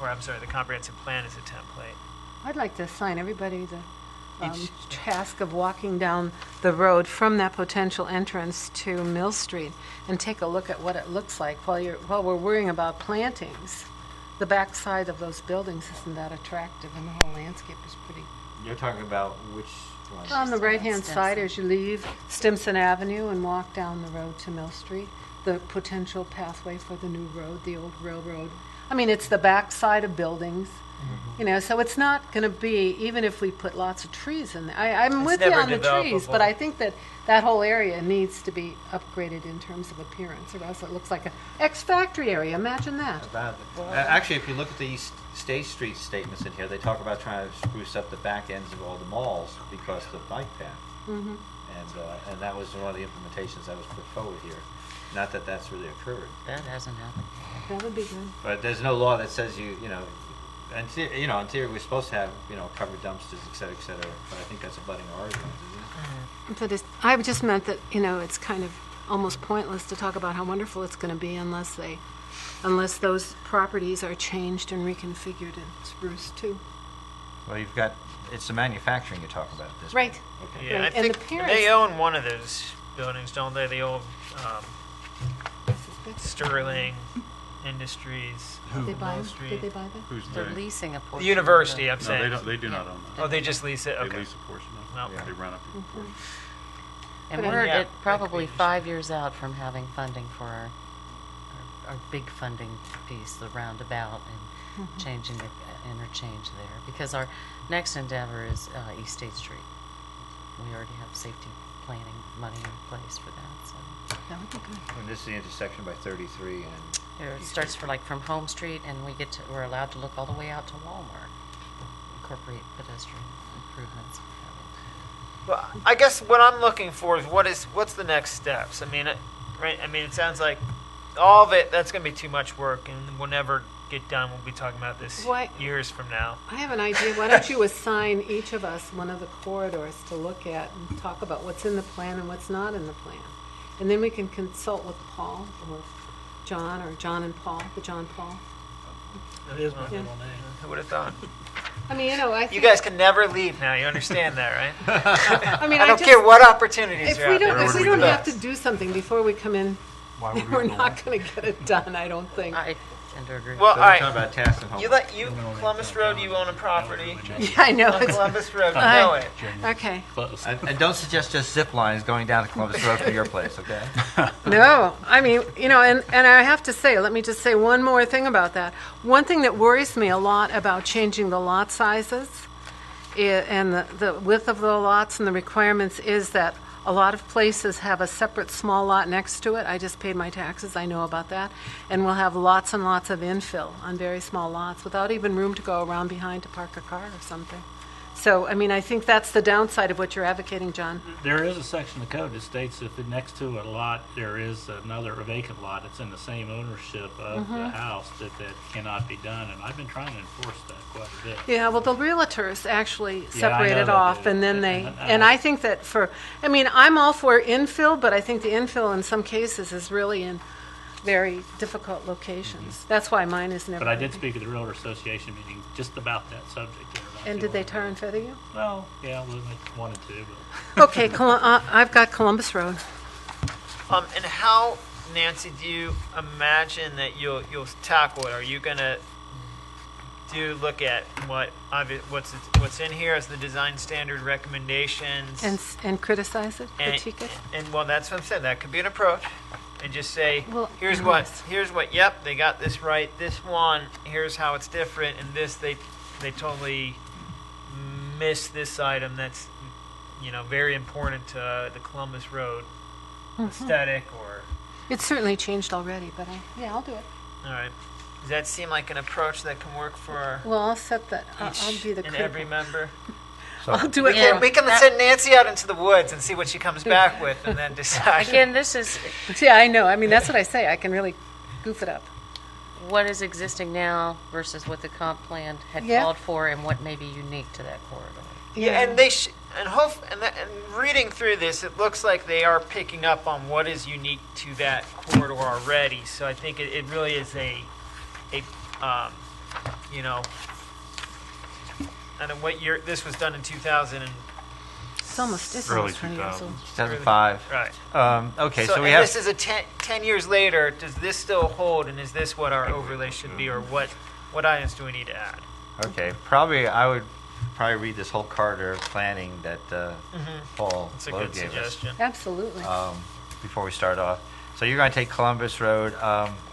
the comprehensive plan as a template. I'd like to assign everybody the Each- task of walking down the road from that potential entrance to Mill Street and take a look at what it looks like while we're worrying about plantings. The backside of those buildings isn't that attractive, and the whole landscape is pretty. You're talking about which one? On the right-hand side, Stimson. as you leave Stimson Avenue and walk down the road to Mill Street, the potential pathway for the new road, the old railroad. I mean, it's the backside of buildings, so it's not going to be, even if we put lots of trees in there. I'm It's with you never on the trees, but developable. I think that whole area needs to be upgraded in terms of appearance, or else it looks like an ex-factory area. Imagine that. Actually, if you look at the East State Street statements in here, they talk about trying to spruce up the back ends of all the malls because of the bike path. And that was one of the implementations that was put forward here. Not that that's really occurred. That hasn't happened. That would be good. But there's no law that says in theory we're supposed to have, covered dumpsters, et cetera, but I think that's a budding argument, isn't it? But I just meant that, it's kind of almost pointless to talk about how wonderful it's going to be unless those properties are changed and reconfigured and spruced too. Well, it's the manufacturing you're talking about at this Right. point. Okay. Yeah, Right, I and think the parents- they own one of those buildings, don't they? The old Sterling Industries. Did they buy Mill them? Street. Did they buy them? Who's They're they? leasing a portion. The university, I'm No, saying. they do not own that. Oh, they just lease it? They Okay. lease a portion of Well, it. They rent a portion. And But we're yeah, at probably that could be 5 years out from having funding for our big funding piece, the roundabout, and changing the interchange there. Because our next endeavor is East State Street. We already have safety planning money in place for that. So That would be good. And this is the intersection by 33 and here it starts from Home Street, and we're allowed to look all the way out to Walmart. Incorporate pedestrian improvements. well, I guess what I'm looking for is what's the next steps? I mean, right? I mean, it sounds like all of it, that's going to be too much work, and we'll never get done. We'll be talking about this Why- years from now. I have an idea. Why don't you assign each of us one of the corridors to look at and talk about what's in the plan and what's not in the plan? And then we can consult with Paul or John and Paul, the John Paul. That is my Yeah. middle name. Who would have thought? I mean, I think. You guys can never leave now. You understand that, right? I mean, I don't just- care what opportunities If are we out there. don't, if we would don't we go? have to do something before we come in, Why would we we're go not going to get it done, I don't think. tend to agree. Well, So all we're right. talking about Tass and You Homewood. Columbus Road, you own a property. Yeah, I know. On It's- Columbus Road, you I- know it. Okay. Close. And don't suggest just zip lines going down to Columbus Road from your place, okay? No, I mean, and I have to say, let me just say one more thing about that. One thing that worries me a lot about changing the lot sizes and the width of the lots and the requirements is that a lot of places have a separate small lot next to it. I just paid my taxes, I know about that. And we'll have lots and lots of infill on very small lots without even room to go around behind to park a car or something. So, I mean, I think that's the downside of what you're advocating, John. There is a section of code that states if next to a lot, there is another vacant lot, it's in the same ownership of the house, that cannot be done, and I've been trying to enforce that quite a bit. Yeah, well, the realtors actually Yeah, I separate know it they off, do. and then And I think that I mean, I'm all for infill, but I think the infill in some cases is really in very difficult locations. That's why mine is never. But I did speak at the Realtor Association meeting just about that subject there. not And too did they long tar ago. and feather you? Well, yeah, we wanted to, but Okay, I've got Columbus Road. And how, Nancy, do you imagine that you'll tackle it? Are you gonna look at what's in here as the design standard recommendations? And criticize it, And- critique it? And well, that's what I'm saying. That could be an approach, and just say, Well, here's yes. what. Yep, they got this right. This one, here's how it's different, and this they totally miss this item. That's very important to the Columbus Road aesthetic. Or It's certainly changed already, but yeah, I'll do it. all right, does that seem like an approach that can work for Well, I'll set that, I'll each be the and every critical. member? I'll do We it. can, we can send Nancy out into the woods and see what she comes back with, and then decide. Again, this is Yeah, I know. I mean, that's what I say. I can really goof it up. what is existing now versus what the comp plan had Yeah. called for and what may be unique to that corridor. Yeah, and they and reading through this, it looks like they are picking up on what is unique to that corridor already. So I think it really is and then what year this was done in 2000 and It's almost, Early almost 20 years old. 2005. right. Okay, So so we and have, this is a 10 years later. Does this still hold, and is this what our overlay should be, or what items do we need to add? okay, I would read this whole corridor planning that Paul That's a Lowe good gave us. suggestion. Absolutely. Before we start off. So you're going to take Columbus Road.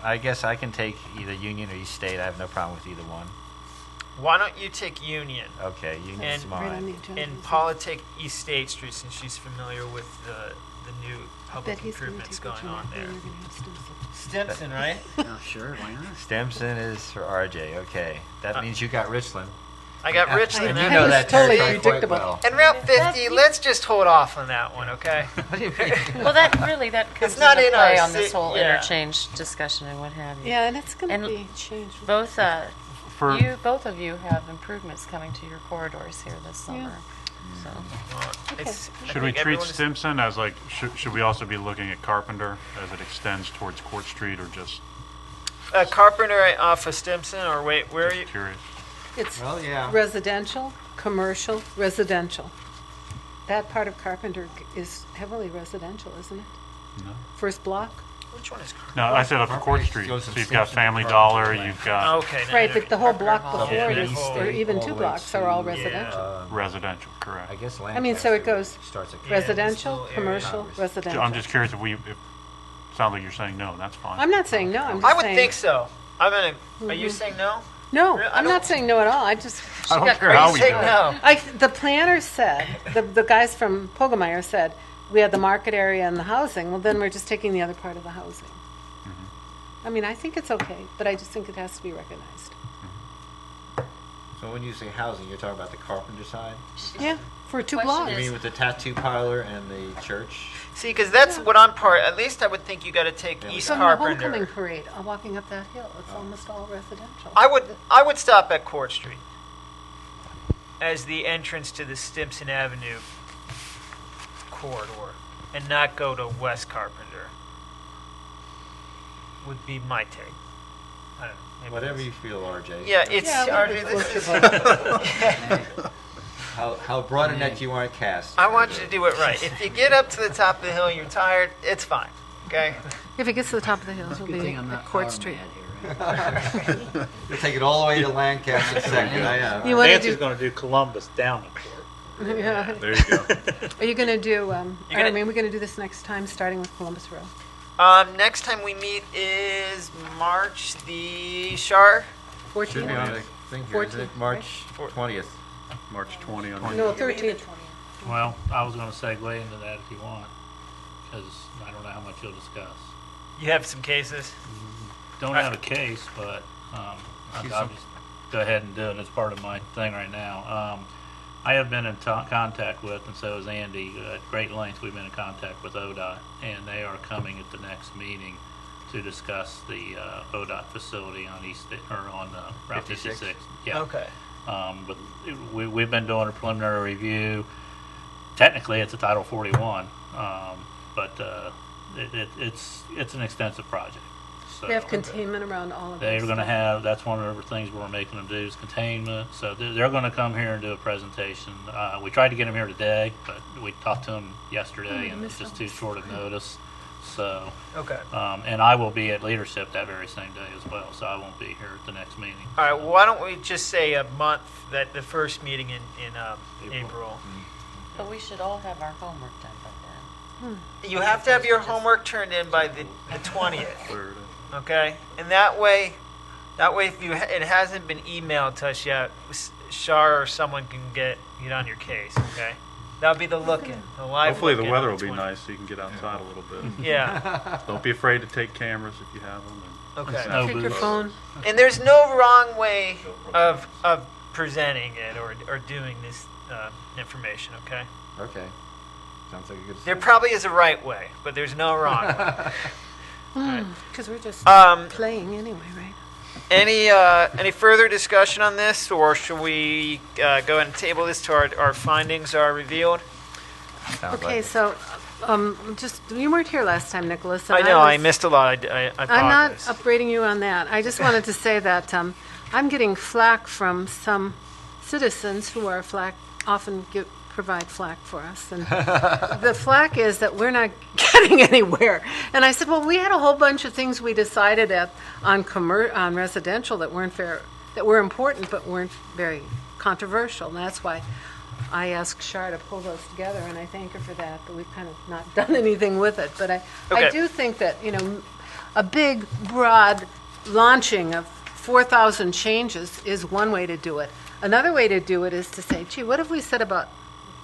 I guess I can take either Union or East State. I have no problem with either one. Why don't you take Union? Okay, Union's And- Right on mine. the agenda. And Paula take East State Street since she's familiar with the new public Bet he's gonna improvements take what going you on want, there. and you're gonna have Stimson. Stimson, right? Oh, sure, why not? Stimson is for RJ. Okay, that means you got Richland. I got And Richland. you I- know that totally territory quite predictable. well. And Route 50, let's just hold off on that one, okay? Well, that comes not into in our play on this ci- whole yeah. interchange discussion and what have you. Yeah, and it's going And to be changed. Both For, both of you have improvements coming to your corridors here this summer. So It's- I should we think treat everyone is- Stimson as like, should we also be looking at Carpenter as it extends towards Court Street, or just Carpenter off of Stimson, or wait, where are you? curious? It's Well, yeah. residential, commercial, residential. That part of Carpenter is heavily residential, isn't it? No. First block? Which one is Carpenter? No, I said up Court Street. Goes So from you've got Stimson to Family Carpenter Dollar, Lane. you've got Okay. no, Right, no, but the whole block Carpenter before it Yeah, is, East or State even all two the way blocks are all to, residential. residential, correct. I guess I mean, so it Lancaster goes starts at Yeah, this residential, little area. commercial, residential. I'm just curious sounds like you're saying no, that's fine. I'm not saying no, I'm just I would saying. think so. Are you saying no? No, I I'm not don't- saying no at all. I just. I don't Yeah, care are how you we saying do it. no? The planner said, the guys from Pogemeyer said, we had the market area and the housing. Well, then we're just taking the other part of the housing. I mean, I think it's okay, but I just think it has to be recognized. So when you say housing, you're talking about the Carpenter side? Yeah, for 2 Question blocks. You mean with the tattoo parlor and the church? See, because that's what I'm at least I would think you got to take East From the homecoming Carpenter. parade, walking up that hill, it's almost all residential. I would stop at Court Street as the entrance to the Stimson Avenue corridor, and not go to West Carpenter. Would be my take. I don't know. maybe Whatever that's- you feel, RJ. Yeah, it's Yeah, a little RJ, bit this closer, is. How broad a net you want to cast. I want you to do it right. If you get up to the top of the hill and you're tired, it's fine. Okay. If it gets to the top of the hills, it'll Good be thing I'm not at Court power Street. mad here, You'll take it all the way to Lancaster second. You want to Nancy's do, going to do Columbus down the court. yeah. There you go. Are you going to do, gonna- I mean, we're going to do this next time, starting with Columbus Row? Next time we meet is March the Shar. Should be 14th? on the thing here, isn't it? 14th, March right? 20th. March 20 on No, 13th. Well, I was going to segue into that if you want, because I don't know how much you'll discuss. You have some cases. Don't have a case, but I'll just go ahead and do it. It's part of my thing right now. I have been in contact with, and so has Andy, at great length, we've been in contact with ODOT, and they are coming at the next meeting to discuss the ODOT facility on Route 56. Yeah. Okay. But we've been doing a preliminary review. Technically, it's a Title 41, but it's an extensive project. So They have containment around all of they're this. going to have, that's one of the things we're making them do is containment. So they're going to come here and do a presentation. We tried to get them here today, but we talked to them yesterday, and it's just too short of notice. So, Okay. and I will be at leadership that very same day as well, so I won't be here at the next meeting. All right. Well, why don't we just say a month, that the first meeting in April. But we should all have our homework done by then. You have to have your homework turned in by the 20th. Okay, and that way, if it hasn't been emailed to us yet, Shar or someone can get on your case. Okay, that'll be the look-in, the live. Hopefully the look-in weather on will the be 20th. nice so you can get outside a little bit. Yeah. Don't be afraid to take cameras if you have them. Okay. Snow Take your boots. phone. And there's no wrong way of presenting it or doing this information. Okay. Okay. Sounds like a good There probably is a right way, but there's no wrong way. Because we're just Um, playing anyway, right? Any further discussion on this, or should we go ahead and table this till our findings are revealed? Sounds Okay, like so, just, you weren't here last time, Nicholas. I and know I was- missed a lot. I I'm not apologize. upbraiding you on that. I just wanted to say that I'm getting flack from some citizens who are often provide flack for us. And the flack is that we're not getting anywhere. And I said, well, we had a whole bunch of things we decided on residential that were important but weren't very controversial. And that's why I asked Shar to pull those together, and I thank her for that, but we've kind of not done anything with it. But I Okay. do think that, a big, broad launching of 4,000 changes is one way to do it. Another way to do it is to say, gee, what have we said about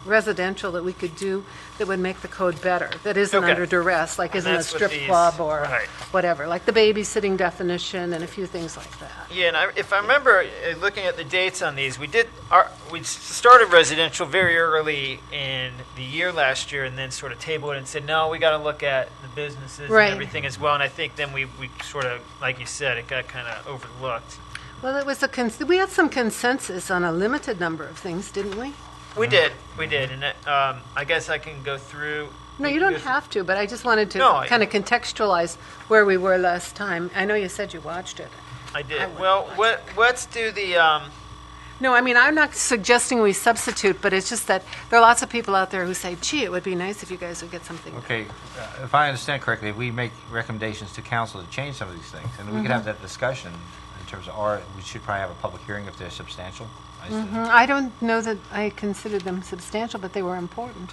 residential that we could do that would make the code better, that isn't Okay. under duress, like isn't a that's what strip these- club or right. whatever, like the babysitting definition and a few things like that. Yeah, and if I remember looking at the dates on these, we started residential very early in the year last year, and then sort of tabled it and said, no, we got to look at the businesses Right. and everything as well. And I think then we sort of, like you said, it got kind of overlooked. Well, it was we had some consensus on a limited number of things, didn't we? We did, and I guess I can go through. No, you don't have to, but I just wanted to No, I- kind of contextualize where we were last time. I know you said you watched it. I did. Well, let's do the. No, I mean, I'm not suggesting we substitute, but it's just that there are lots of people out there who say, gee, it would be nice if you guys would get something. Okay, if I understand correctly, we make recommendations to council to change some of these things, and we could have that discussion in terms of we should probably have a public hearing if they're substantial. I see. I don't know that I considered them substantial, but they were important.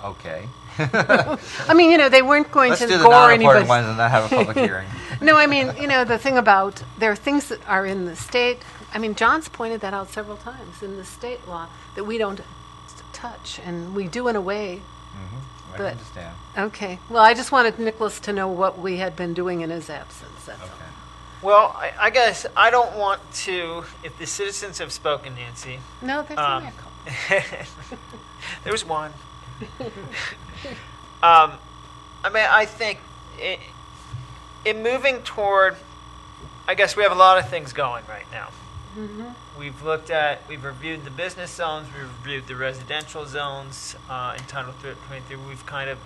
Okay. I mean, they weren't going Let's to do the gore non-important anybody. ones and not have a public hearing. No, I mean, the thing about, there are things that are in the state, I mean, John's pointed that out several times, in the state law, that we don't touch, and we do in a way. I But- understand. Okay, well, I just wanted Nicholas to know what we had been doing in his absence, that's all. Okay. Well, I guess I don't want to. If the citizens have spoken, Nancy, No, there's only a couple. there was one. I mean, I think in moving toward, I guess we have a lot of things going right now. We've reviewed the business zones, we've reviewed the residential zones in Title 23. We've kind of,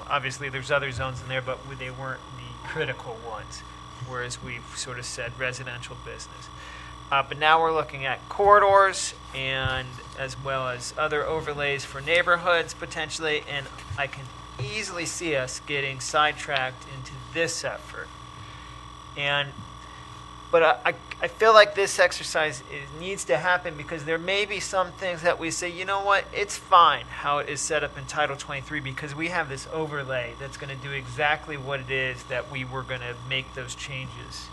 obviously there's other zones in there, but they weren't the critical ones, whereas we've sort of said residential business. But now we're looking at corridors and as well as other overlays for neighborhoods potentially, and I can easily see us getting sidetracked into this effort But I feel like this exercise needs to happen because there may be some things that we say, you know what, it's fine how it is set up in Title 23 because we have this overlay that's going to do exactly what it is that we were going to make those changes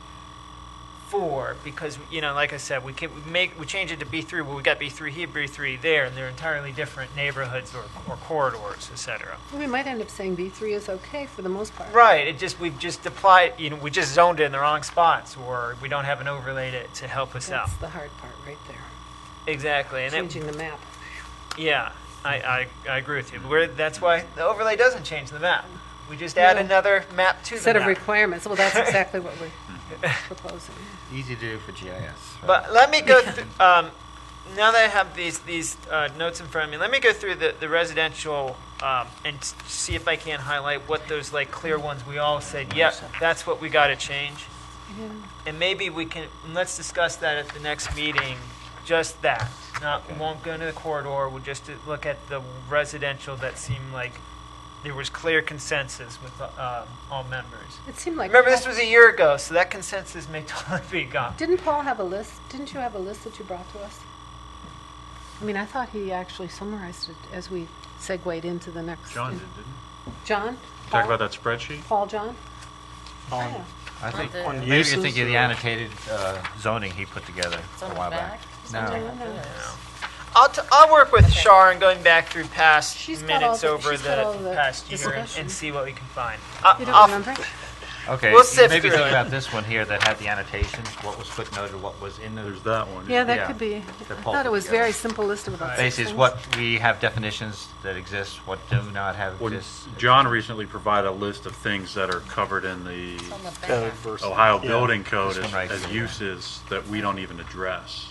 for. Because, you know, like I said, we change it to B3, well, we got B3 here, B3 there, and they're entirely different neighborhoods or corridors, et cetera. We might end up saying B3 is okay for the most part. Right. We've just applied. You know, we just zoned it in the wrong spots, or we don't have an overlay to help us out. That's the hard part right there, Exactly. And changing the map. yeah, I agree with you. That's why the overlay doesn't change the map. We just add No. another map to Set the of map. requirements, well, that's exactly what we're proposing. Easy to do for GIS. right? But let me go through. Now that I have these notes in front of me, let me go through the residential and see if I can highlight what those like clear ones we all said. Yep, that's what we got to change. Yeah. And maybe we can, let's discuss that at the next meeting, just that. We won't go into the corridor, we'll just look at the residential that seemed like there was clear consensus with all members. It seemed like. Remember, this was a year ago, so that consensus may totally be gone. Didn't Paul have a list? Didn't you have a list that you brought to us? I mean, I thought he actually summarized it as we segued into the next. John did, didn't he? John? Talk Paul? about that spreadsheet? Paul John? Yeah. I think On the- maybe you're uses thinking of the or- annotated zoning he put together It's a on the while back. back. Something No. like this. I'll work with Sharon going back through past She's got minutes all the- over she's got all the the past year discussion. and see what we can find. You don't remember? Okay, We'll sift maybe through think it. about this one here that had the annotations, what was footnoted, what was in There's the, that one. Yeah, that Yeah. could be. They're I pulled thought it was together. very simple list of about six basically is things. what we have definitions that exist, what do not have Well, exist. John recently provided a list of things that are covered in the It's on the Code back. versus. Ohio Building Code This one right as here. uses that we don't even address.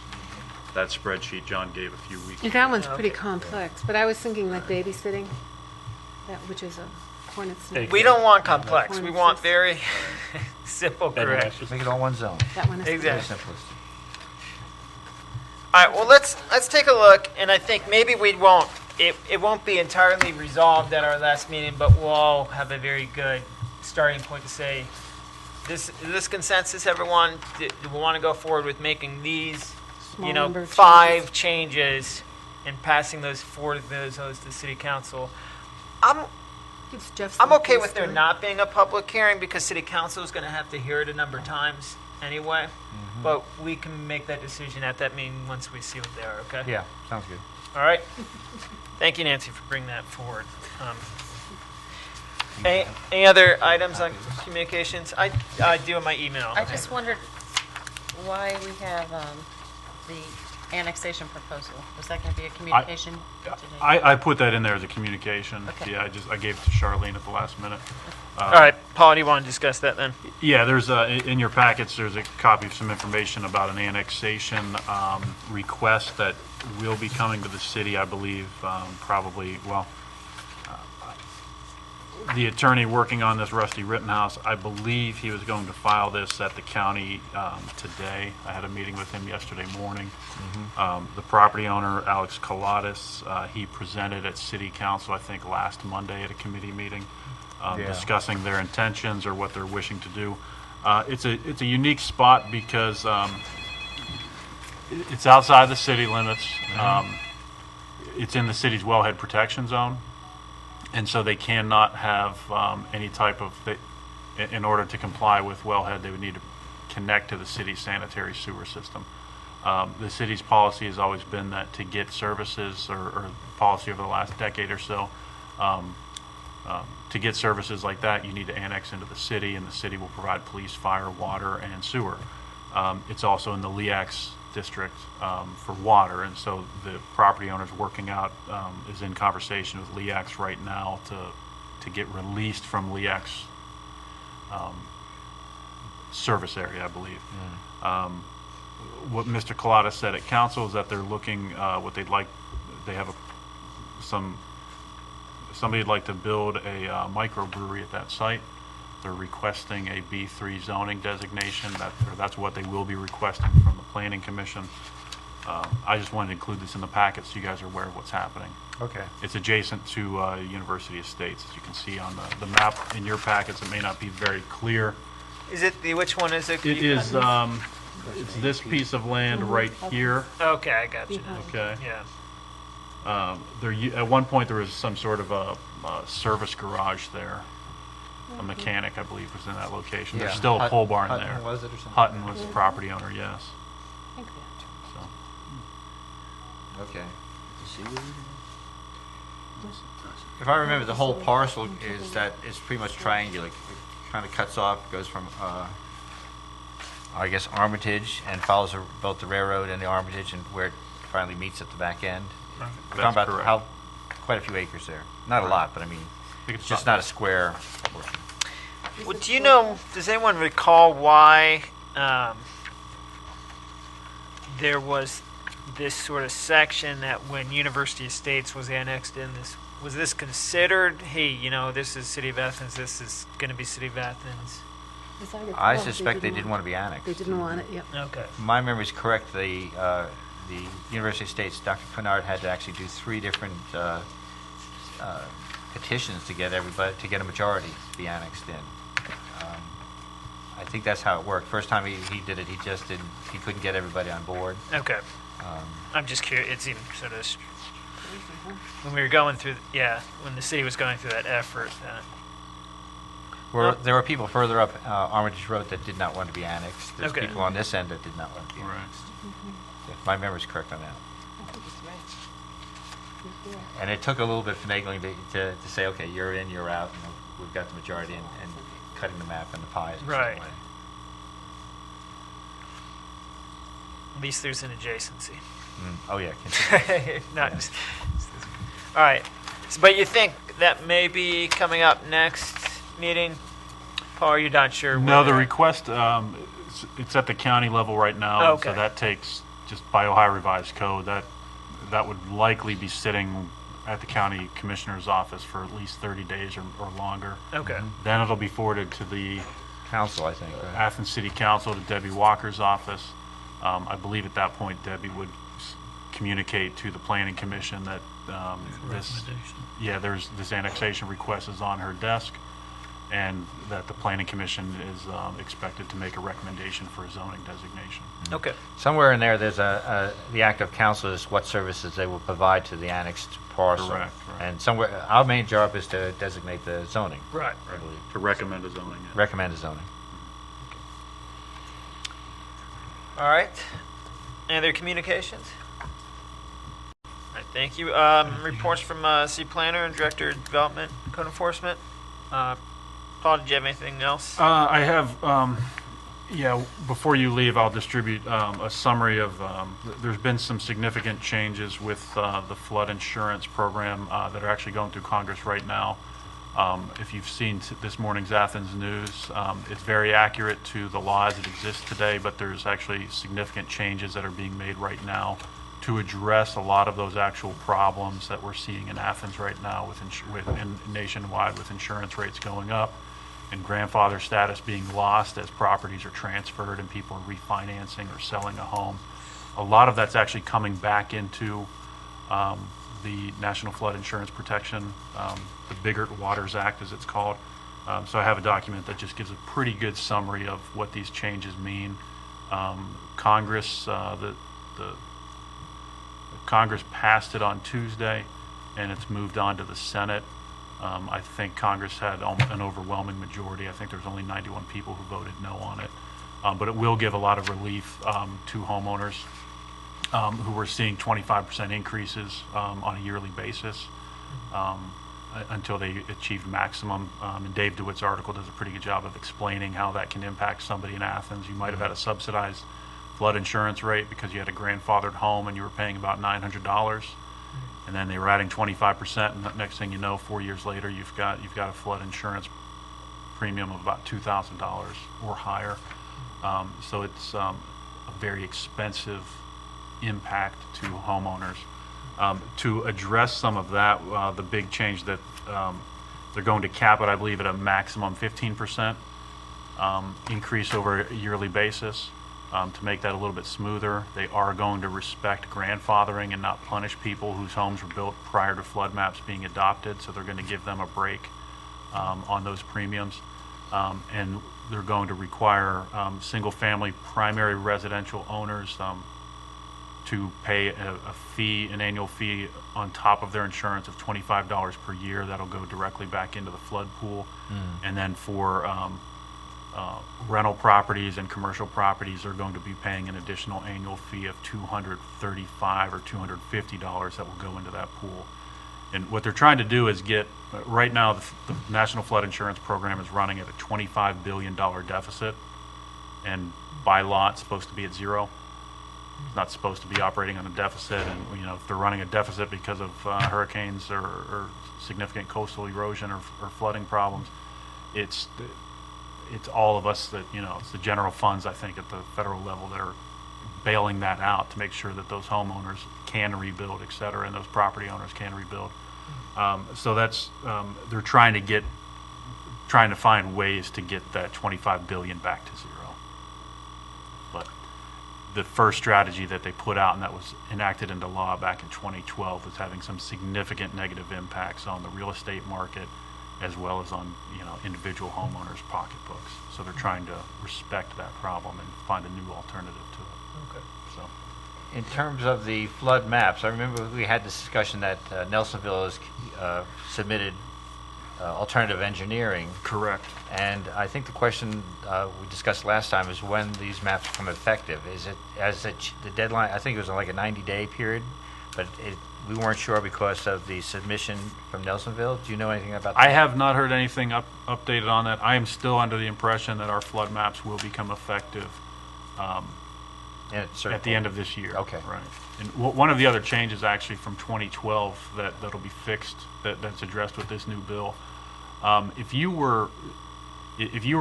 That spreadsheet John gave a few weeks ago. That one's pretty Okay. complex, but I was thinking like babysitting, which is a hornet's nest. We don't want complex. We want very simple Bed and corrections. Make it all one zone. That one is. Exactly. Very simplest. All right. Well, let's take a look, and I think maybe we won't. It won't be entirely resolved at our last meeting, but we'll all have a very good starting point to say, this consensus, everyone. Do we want to go forward with making these, Small number of 5 changes and passing those forward those to City Council? Gives Jeff I'm some okay place with there to- not being a public hearing because City Council is going to have to hear it a number of times anyway. But we can make that decision at that meeting once we see what they are, okay? Yeah, sounds good. All right. Thank you, Nancy, for bringing that forward. Any other items on communications? I do in my email. I just wondered why we have the annexation proposal. Was that going to be a communication today? I put that in there as a communication. Okay. Yeah, I gave it to Charlene at the last minute. All right, Paul, do you want to discuss that then? Yeah, there's in your packets, there's a copy of some information about an annexation request that will be coming to the city, I believe, probably, well, the attorney working on this, Rusty Rittenhouse, I believe he was going to file this at the county today. I had a meeting with him yesterday morning. The property owner, Alex Colatis, he presented at city council, I think, last Monday at a committee meeting, discussing their intentions or what they're wishing to do. It's a unique spot because it's outside the city limits. It's in the city's wellhead protection zone. And so they cannot have any type of, in order to comply with wellhead, they would need to connect to the city's sanitary sewer system. The city's policy has always been that to get services, or policy over the last decade or so, to get services like that, you need to annex into the city, and the city will provide police, fire, water, and sewer. It's also in the LEAX district for water, and so the property owner's working out, is in conversation with LEAX right now to get released from LEAX service area, I believe. What Mr. Collada said at council is that they're looking, what they'd like, they have somebody'd like to build a microbrewery at that site. They're requesting a B3 zoning designation. That's what they will be requesting from the Planning Commission. I just wanted to include this in the packet so you guys are aware of what's happening. Okay. It's adjacent to University Estates, as you can see on the map in your packets. It may not be very clear Is it which one is it? It is, it's this piece of land right here, Okay, I got you. okay? Yeah. At one point, there was some sort of a service garage there. A mechanic, I believe, was in that location. There's Yeah. still a pole barn Hutton there. was it or something? Hutton was the property owner, yes. So, Okay. If I remember, the whole parcel is pretty much triangular. It kind of cuts off, goes from, I guess, Armitage and follows both the railroad and the Armitage and where it finally meets at the back end. We're That's talking about correct. quite a few acres there. Not a lot, but I mean, I think it's just not a square portion. Well, do you know, does anyone recall why there was this sort of section that when University Estates was annexed in this, was this considered, hey, you know, this is City of Athens, this is going to be City of Athens? I suspect they didn't want to be annexed. They didn't want it, yep. Okay. If my memory is correct, the University of States, Dr. Pinard had to actually do 3 different petitions to get a majority to be annexed in. I think that's how it worked. First time he did it, he couldn't get everybody on board. Okay. I'm just curious, it seemed sort of, when we were going through, when the city was going through that effort, There were people further up Armitage Road that did not want to be annexed. There's Okay. people on this end that did not want to be Right. annexed. If my memory's correct on that. And it took a little bit of finagling to say, okay, you're in, you're out, and we've got the majority, and cutting the map and the pies. in some Right. way. at least there's an adjacency. Oh, yeah. Continue. Not just, all right. So, but you think that may be coming up next meeting? Paul, you're not sure? No, the whether- request, it's at the county level right now. Okay. So that takes, just by Ohio Revised Code, that would likely be sitting at the county commissioner's office for at least 30 days or longer. Okay. Then it'll be forwarded to the Council, I think. Right? Athens City Council, to Debbie Walker's office. I believe at that point Debbie would communicate to the planning commission that this annexation request is on her desk, and that the planning commission is expected to make a recommendation for a zoning designation. Okay. Somewhere in there, there's the act of council is what services they will provide to the annexed parcel. Correct, right. And somewhere, our main job is to designate the zoning, Right. I believe. To recommend a zoning. Yeah. Recommend a zoning. All right. Any other communications? All right, thank you. Reports from City Planner and Director of Development, Code Enforcement. Paul, did you have anything else? I have, before you leave, I'll distribute a summary of, there's been some significant changes with the flood insurance program that are actually going through Congress right now. If you've seen this morning's Athens news, it's very accurate to the law as it exists today, but there's actually significant changes that are being made right now to address a lot of those actual problems that we're seeing in Athens right now and nationwide, with insurance rates going up and grandfather status being lost as properties are transferred and people are refinancing or selling a home. A lot of that's actually coming back into the National Flood Insurance Protection, the Biggert Waters Act as it's called. So I have a document that just gives a pretty good summary of what these changes mean. Congress, the Congress passed it on Tuesday, and it's moved on to the Senate. I think Congress had an overwhelming majority. I think there's only 91 people who voted no on it. But it will give a lot of relief to homeowners who were seeing 25% increases on a yearly basis until they achieved maximum. And Dave DeWitt's article does a pretty good job of explaining how that can impact somebody in Athens. You might have had a subsidized flood insurance rate because you had a grandfathered home and you were paying about $900, and then they were adding 25%, and the next thing you know, 4 years later, you've got a flood insurance premium of about $2,000 or higher. So it's a very expensive impact to homeowners. To address some of that, the big change that they're going to cap it, I believe, at a maximum 15% increase over a yearly basis. To make that a little bit smoother, they are going to respect grandfathering and not punish people whose homes were built prior to flood maps being adopted, so they're going to give them a break on those premiums. and they're going to require single-family primary residential owners to pay a fee, an annual fee on top of their insurance of $25 per year. That'll go directly back into the flood pool. And then for rental properties and commercial properties are going to be paying an additional annual fee of $235 or $250 that will go into that pool. And what they're trying to do is get, right now, the National Flood Insurance Program is running at a $25 billion deficit, and by law, it's supposed to be at zero. It's not supposed to be operating on a deficit, and if they're running a deficit because of hurricanes or significant coastal erosion or flooding problems, it's all of us that, it's the general funds, I think, at the federal level that are bailing that out to make sure that those homeowners can rebuild, et cetera, and those property owners can rebuild. So that's, they're trying to find ways to get that $25 billion back to zero. But the first strategy that they put out and that was enacted into law back in 2012 was having some significant negative impacts on the real estate market as well as on individual homeowners' pocketbooks. So they're trying to respect that problem and find a new alternative to it. Okay. So In terms of the flood maps, I remember we had this discussion that Nelsonville has submitted alternative engineering. correct. And I think the question we discussed last time is when these maps become effective. Is it the deadline? I think it was like a 90-day period, but we weren't sure because of the submission from Nelsonville. Do you know anything about that? I have not heard anything updated on that. I am still under the impression that our flood maps will become effective at the end of this year. Okay. Right. And one of the other changes actually from 2012 that'll be fixed, that's addressed with this new bill. If you were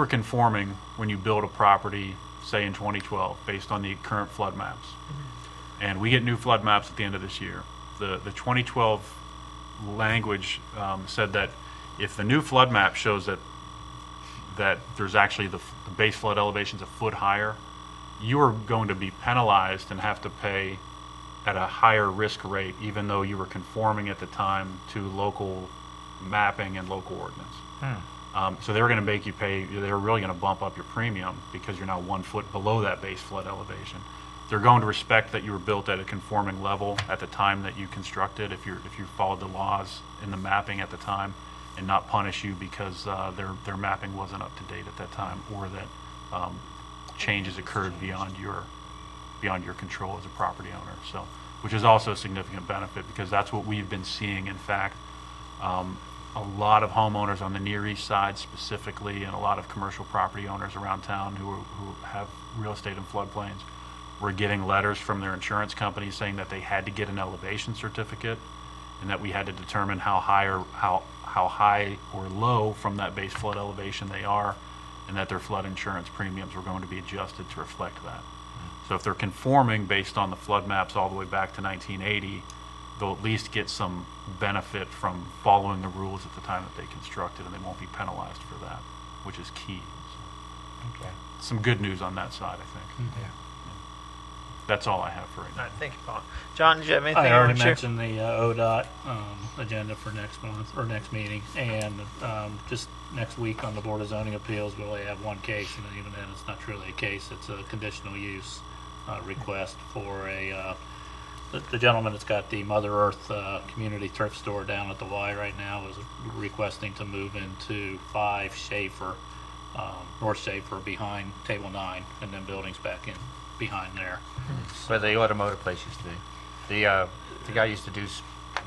conforming when you build a property, say in 2012, based on the current flood maps, and we get new flood maps at the end of this year, the 2012 language said that if the new flood map shows that there's actually the base flood elevation's a foot higher, you are going to be penalized and have to pay at a higher risk rate, even though you were conforming at the time to local mapping and local ordinance. So they're going to make you pay, they're really going to bump up your premium because you're now 1 foot below that base flood elevation. They're going to respect that you were built at a conforming level at the time that you constructed, if you followed the laws in the mapping at the time, and not punish you because their mapping wasn't up to date at that time, or that changes occurred beyond your control as a property owner. So, which is also a significant benefit because that's what we've been seeing. In fact, a lot of homeowners on the Near East Side specifically, and a lot of commercial property owners around town who have real estate in floodplains, were getting letters from their insurance companies saying that they had to get an elevation certificate, and that we had to determine how high or low from that base flood elevation they are, and that their flood insurance premiums were going to be adjusted to reflect that. So if they're conforming based on the flood maps all the way back to 1980, they'll at least get some benefit from following the rules at the time that they constructed, and they won't be penalized for that, which is key. So, Okay. some good news on that side, I think. Yeah. That's all I have for right All now. right, thank you, Paul. John, did you have anything I you already want to share? mentioned the ODOT agenda for next month, or next meeting, and just next week on the Board of Zoning Appeals, we only have one case, and even then, it's not really a case, it's a conditional use request for the gentleman that's got the Mother Earth community thrift store down at the Y right now is requesting to move into 5 Schaefer, North Schaefer, behind Table 9, and then buildings back in behind there. Where the automotive place used to be. The guy used to do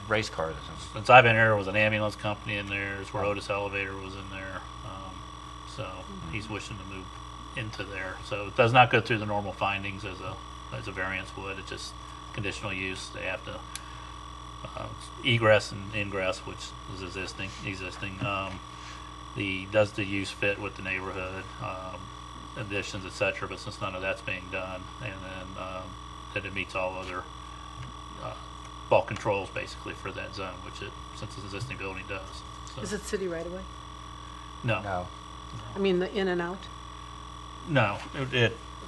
race cars or something. Since I've been here, there was an ambulance company in there. There's where Otis Elevator was in there. So he's wishing to move into there. So it does not go through the normal findings as a variance would. It's just conditional use. They have to egress and ingress, which is existing. Does the use fit with the neighborhood? Additions, etc. But since none of that's being done, and then that it meets all other bulk controls basically for that zone, which since it's an existing building does. So, Is it city right away? no, No. I mean, the in and out? no.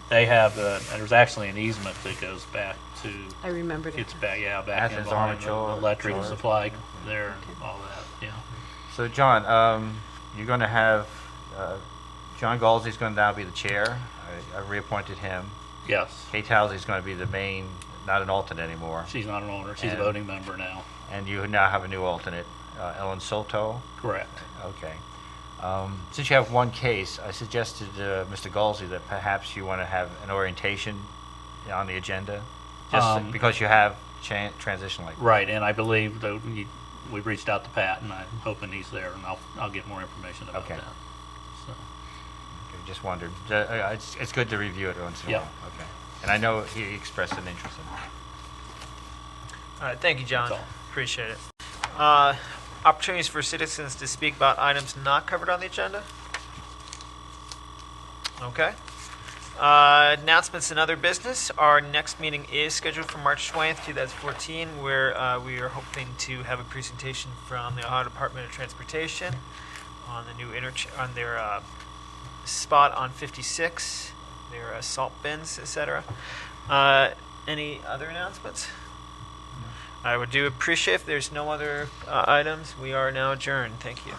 They have there's actually an easement that goes back to. I remembered it. It's back, back Athens, in behind the Armature, electric George. supply there, and all that. Yeah. So, John, you're going to have John Galsey's going to now be the chair. I reappointed him. Yes. Kate Housley's going to be the main, not an alternate anymore. She's not an owner. She's a And- voting member now. And you now have a new alternate, Ellen Soto. Correct. Okay. Since you have one case, I suggested to Mr. Galsey that perhaps you want to have an orientation on the agenda, just because you have transition like that. Right, and I believe that we've reached out to Pat, and I'm hoping he's there, and I'll get more information about Okay. that. So, I just wondered. It's good to review it once in a Yep. while. Okay. And I know he expressed an interest in it. All right, thank you, John. That's all. Appreciate it. Opportunities for citizens to speak about items not covered on the agenda? Okay. Announcements and other business. Our next meeting is scheduled for March 20th, 2014, where we are hoping to have a presentation from the Ohio Department of Transportation on the new on their spot on 56, their salt bins, etc. Any other announcements? I would do appreciate if there's no other items. We are now adjourned. Thank you.